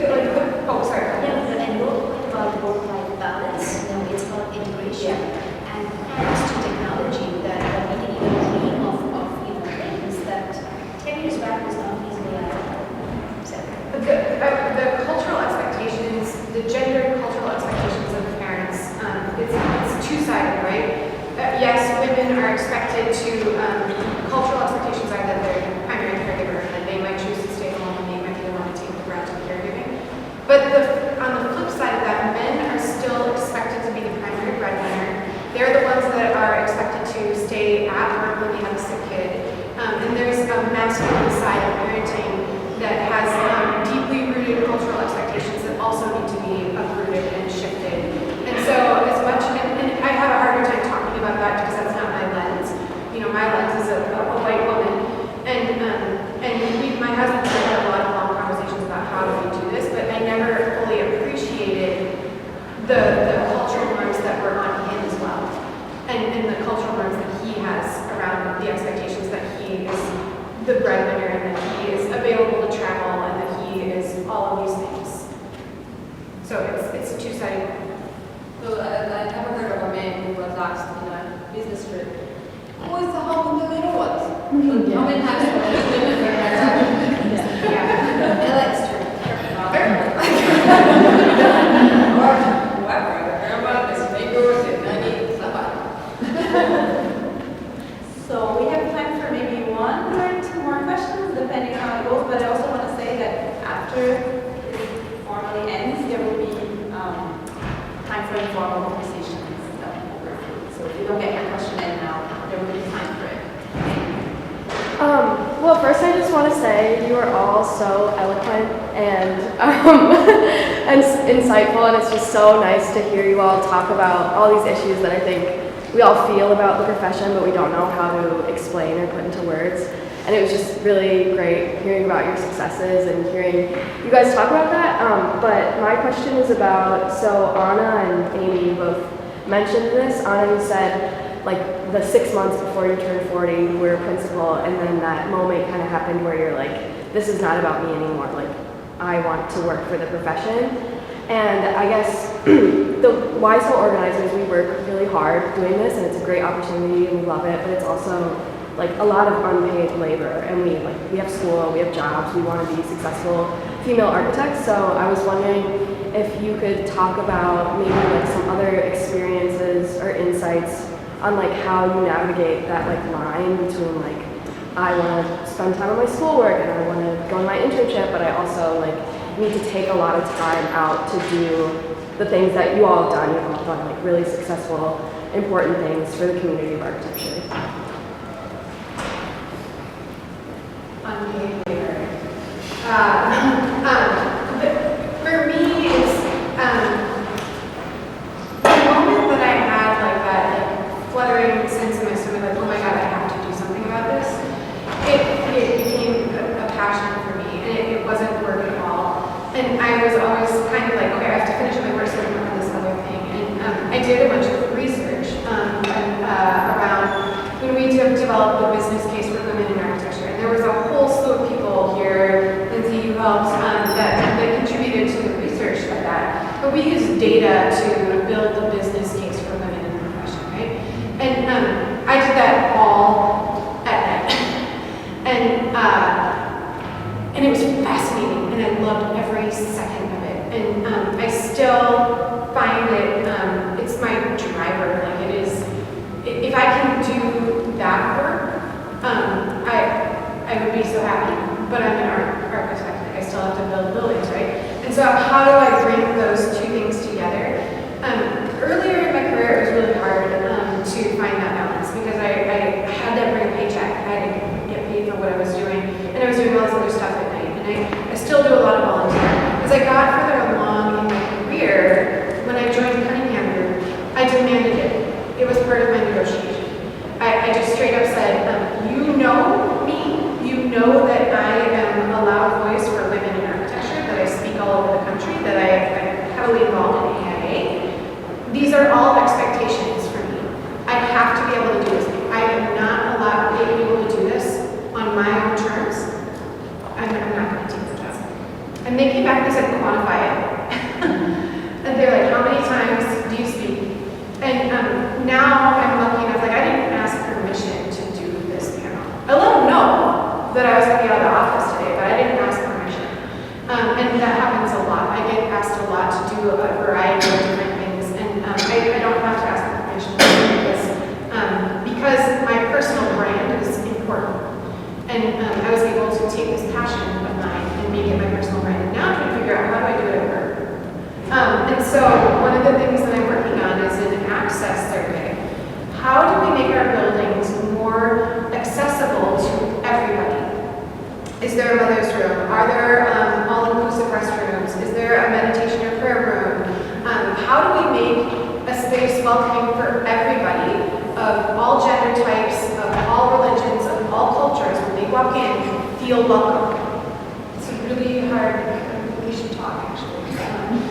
sorry. And your point about work-life balance, it's about integration and thanks to technology that we can even dream of things that 10 years back was not feasible at all. So, The cultural expectations, the gender cultural expectations of parents, it's two-sided, right? Yes, women are expected to, cultural expectations are that they're the primary caregiver, and they might choose to stay home, and they might be the one to take the brunt of caregiving. But on the flip side of that, men are still expected to be the primary breadwinner. They're the ones that are expected to stay at work when they have a sick kid. And there's a masculine side of parenting that has deeply rooted cultural expectations that also need to be uprooted and shifted. And so as much, and I have a harder time talking about that because that's not my lens. My lens is the breadwinner and that he is available to travel and that he is all of these things. So it's a two-sided coin. So I never heard of a man who was asked in a business trip, who is the home of the little ones? How many times have I listened to that? Yeah. Alex trip. Or whoever, grandma, the neighbors, and I need somebody. So we have time for maybe one or two more questions, depending on how it goes. But I also want to say that after it formally ends, there will be time for informal conversations over food. So if you don't get your question in now, there will be time for it. Well, first I just want to say you are all so eloquent and and insightful, and it's just so nice to hear you all talk about all these issues that I think we all feel about the profession, but we don't know how to explain or put into words. And it was just really great hearing about your successes and hearing you guys talk about that. But my question is about, so Anna and Amy both mentioned this. Anna, you said like the 6 months before you turned 40, you were a principal, and then that moment kind of happened where you're like, this is not about me anymore. Like, I want to work for the profession. And I guess the Why So Organizers, we work really hard doing this, and it's a great opportunity, and we love it, but it's also like a lot of unpaid labor, and we have school, we have jobs, we want to be successful female architects. So I was wondering if you could talk about maybe like some other experiences or insights on like how you navigate that like line between like, I want to spend time on my schoolwork and I want to go on my internship, but I also like need to take a lot of time out to do the things that you all have done. You've all done like really successful, important things for the community of architecture. Unpaid labor. For me, it's the moment that I had like that like fluttering sense in my stomach, like, oh my god, I have to do something about this. It became a passion for me, and it wasn't work at all. And I was always kind of like, okay, I have to finish my work so I can work on this other thing. And I did a bunch of research around when we developed the business case for women in architecture. And there was a whole slew of people here, Lindsay, you helped, that contributed to the research of that. But we used data to build the business case for women in the profession, right? And I did that all at night. And it was fascinating, and I loved every second of it. And I still find it, it's my driver. Like, it is, if I can do that work, I would be so happy. But I'm an architect. I still have to build buildings, right? And so how do I bring those two things together? Earlier in my career, it was really hard to find that balance because I had to bring a paycheck. I had to get paid for what I was doing. And I was doing all this other stuff at night. And I still do a lot of volunteer. As I got further along in my career, when I joined Cunningham Group, I demanded it. It was part of my negotiation. I just straight up said, you know me, you know that I am a loud voice for women in architecture, that I speak all over the country, that I'm heavily involved in AIA. These are all expectations for me. I have to be able to do this. I am not allowed to be able to do this on my own terms. I'm not going to take the job. And they came back and they said, quantify it. And they're like, how many times do you speak? And now I'm lucky enough, like I didn't ask permission to do this panel. I let them know that I was going to be out of the office today, but I didn't ask permission. And that happens a lot. I get asked a lot to do a variety of different things, and I don't have to ask permission because my personal brand is important. And I was able to take this passion of mine and make it my personal brand. And now I'm trying to figure out how do I do it at work. And so one of the things that I'm working on is an access survey. How do we make our buildings more accessible to everybody? Is there a mother's room? Are there all-inclusive restrooms? Is there a meditation or prayer room? How do we make a space welcoming for everybody of all gender types, of all religions, of all cultures? When they walk in, feel welcome. It's a really hard, we should talk actually.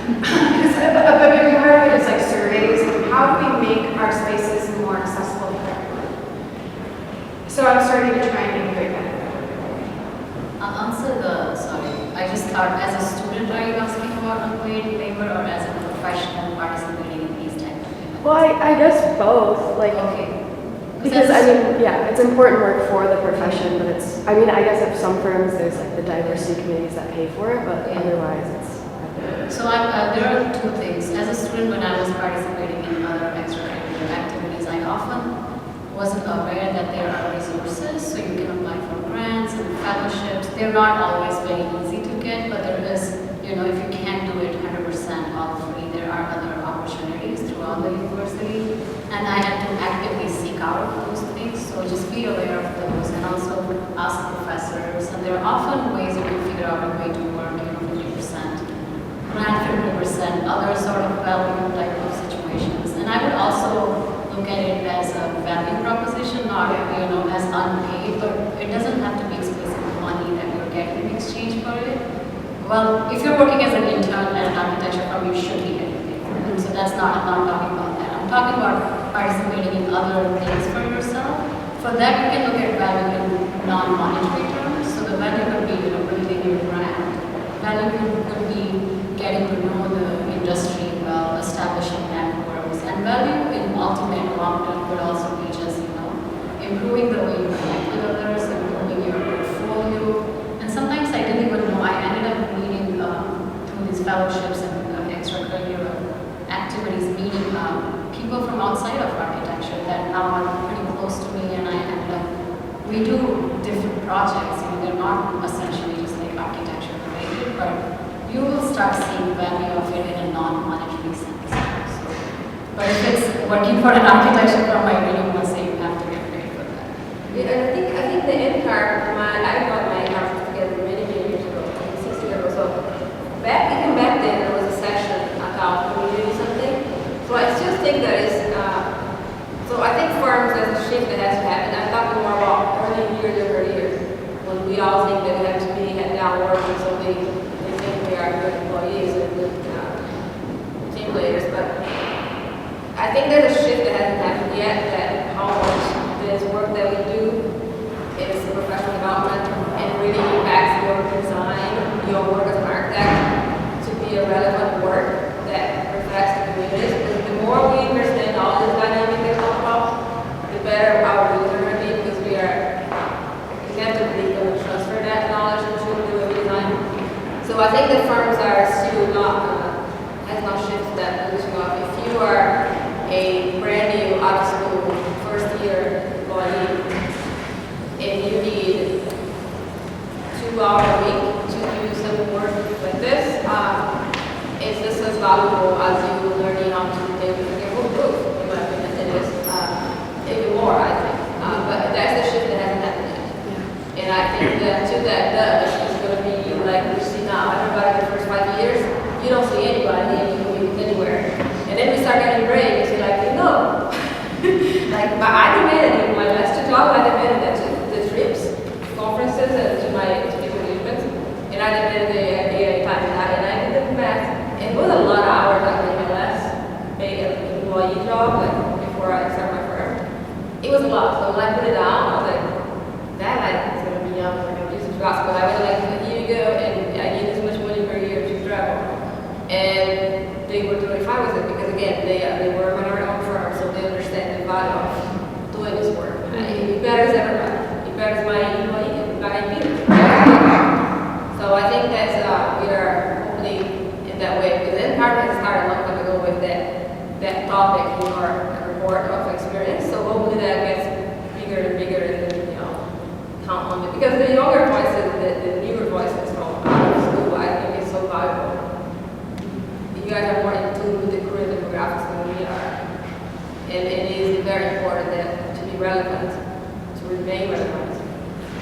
A very hard of it is like surveys. How do we make our spaces more accessible for everyone? So I'm starting to try and integrate that. or as a student, are you asking about unpaid labor or as a professional participating in these type of events? Well, I guess both. Like, Okay. because I mean, yeah, it's important work for the profession, but I guess at some firms there's like the diversity committees that pay for it, but Yeah. otherwise it's. So there are two things. As a student, when I was participating in other extracurricular activities, I often wasn't aware that there are resources, so you can apply for grants and fellowships. They're not always very easy to get, but there is, if you can't do it 100% all free, there are other opportunities throughout the university. And I had to actively seek out those things, so just be aware of those and also ask professors. And there are often ways you can figure out a way to work, 50%, grant 50%, other sort of value type of situations. And I would also look at it as a value proposition, not as unpaid, but it doesn't have to be explicit money that you're getting in exchange for it. Well, if you're working as an intern at an architecture firm, you should be getting paid for it. So I'm not talking about that. I'm talking about participating in other things for yourself. For that, you can look at value in non-monetary terms. So the value could be, building your brand. Value could be getting to know the industry well, establishing networks, and value in ultimate long term could also be just, improving the way you connect with others, improving your portfolio. And sometimes I didn't even know, I ended up meeting through these fellowships and extracurricular activities, meeting people from outside of architecture that now are pretty close to me, and I ended up, we do different projects, they're not essentially just like architecture related, but you will start seeing value of it in a non-monetary sense. So, but if it's working for an architecture firm, I really want to say you have to get paid for that. Yeah, and I think the NCAR, I got my NCAR certificate many years ago, 6 years ago. So even back then, there was a section about community something. So I still think there is. So I think firms, there's a shift that has to happen. I'm talking more about early years, when we all think that we have to be head down working, so they think we are good employees and good team players. But I think there's a shift that hasn't happened yet. That how much this work that we do is professional development and really impacts your design, your work as an architect to be a relevant work that reflects the communities. Because the more we understand all this dynamic they talk about, the better our rules are going to be, because we are inevitably going to transfer that knowledge into the way we design. So I think the firms are still has not shifted that position of, if you are a brand new out of school first year employee and you need 2 hours a week to do some work like this, it's just as valuable as you learning how to take a book, in my opinion. It is even more, I think. But that's the shift that hasn't happened yet. Yeah. And I think that to that does, it's going to be like we see now. Everybody in the first 5 years, you don't see anybody and you can be anywhere. And then we start getting brave and say like, but I demanded in my last 2 jobs, I demanded that to the trips, conferences, and to my speaker engagements. And I demanded the AI time and I did the math. It was a lot of hours I did my last employee job, like before I started my firm. It was a lot. So when I put it down, I was like, that is going to be like a piece of gospel. I was like, here you go, and I need this much money per year to travel. And they were totally fine with it because, again, they were a minority-owned firm, so they understand the value of doing this work. It betters everybody. It betters my employee, my people. So I think that we are hopefully in that way. Because then part has started a long time ago with that topic in our report of experience. So hopefully that gets bigger and bigger and count on it. Because the younger voices, the newer voices from out of school, I think is so valuable. You guys are more in tune with the current demographics than we are. And it is very important that to be relevant, to remain relevant,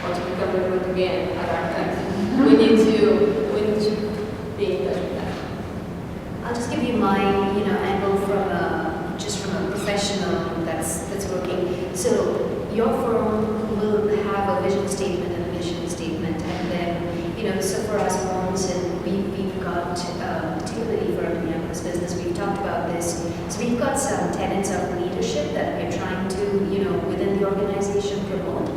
or to become relevant again as architects. We need to be in touch with that. I'll just give you my, angle from just from a professional that's working. So your firm will have a vision statement and a mission statement, and then, so for us firms, and we've got, particularly for our Minneapolis business, we've talked about this. So we've got some tenets of leadership that we're trying to, within the organization promote.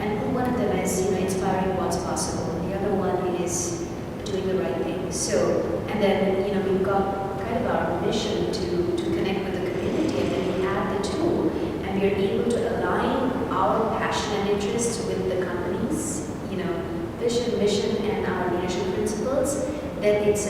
And one of them is, inspiring what's possible. The other one is doing the right mission to connect with the community, and then we have the tool, and we are able to align our passion and interests with the company's, vision, mission, and our leadership principles. Then it's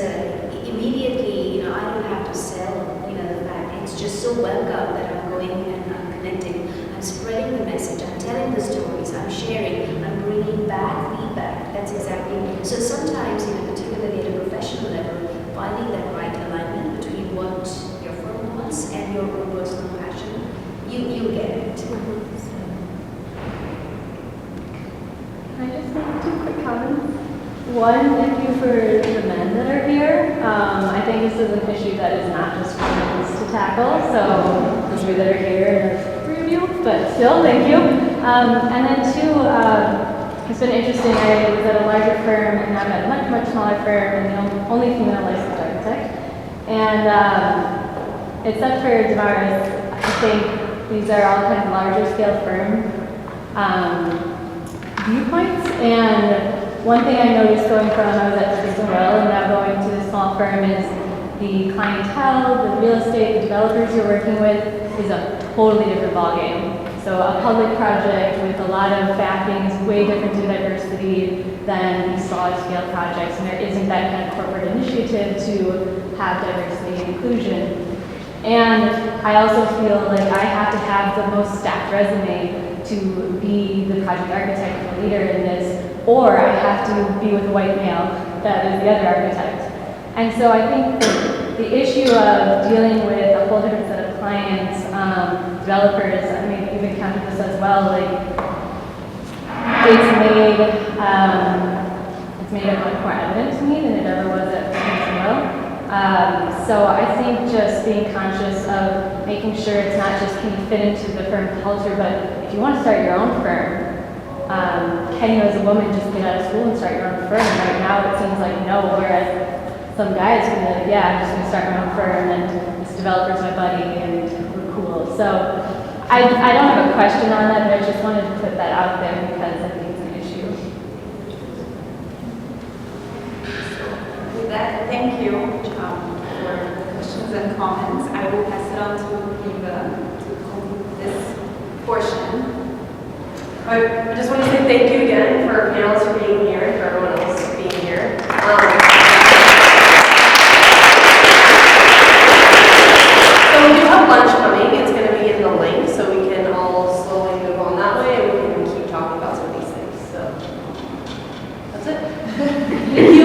immediately, I don't have to sell, the fact. It's just so welcome that I'm going and I'm connecting. I'm spreading the message. I'm telling the stories. I'm sharing. I'm bringing back feedback. That's exactly. So sometimes, particularly at a professional level, finding that right alignment between what your firm wants and your own personal passion, you get it. Can I just make 2 quick comments? One, thank you for the men that are here. I think this is an issue that is not just for men to tackle, so those of you that are here, and there's 3 of you, but still, thank you. And then 2, it's been interesting. I was at a larger firm, and I'm at a much, much smaller firm, and the only female licensed architect. And except for Damaris, I think these are all kind of larger scale firm viewpoints. And one thing I noticed going from, I was at Dickinson Royal and now going to the small firm, is the clientele, the real estate, the developers you're working with is a totally different ballgame. So a public project with a lot of backing is way different to diversity than these smaller scale projects, and there isn't that kind of corporate initiative to have diversity and inclusion. And I also feel like I have to have the most stacked resume to be the project architect and the leader in this, or I have to be with a white male that is the other architect. And so I think the issue of dealing with a whole different set of clients, developers, I mean, you've encountered this as well, like it's made it much more evident to me than it ever was at Dickinson Royal. So I think just being conscious of making sure it's not just can you fit into the firm culture, but if you want to start your own firm, can you as a woman just get out of school and start your own firm? Right now it seems like no, whereas some guys can be like, yeah, I'm just going to start my own firm and this developer's my buddy and we're cool. So I don't have a question on that, but I just wanted to put that out there because I think it's an issue. With that, thank you for the questions and comments. I will pass it on to Eva to conclude this portion. I just want to say thank you again for panelists for being here and for everyone else being here. So we do have lunch coming. It's going to be in the link, so we can all slowly move on that way, and we can keep talking about some of these things. So that's it.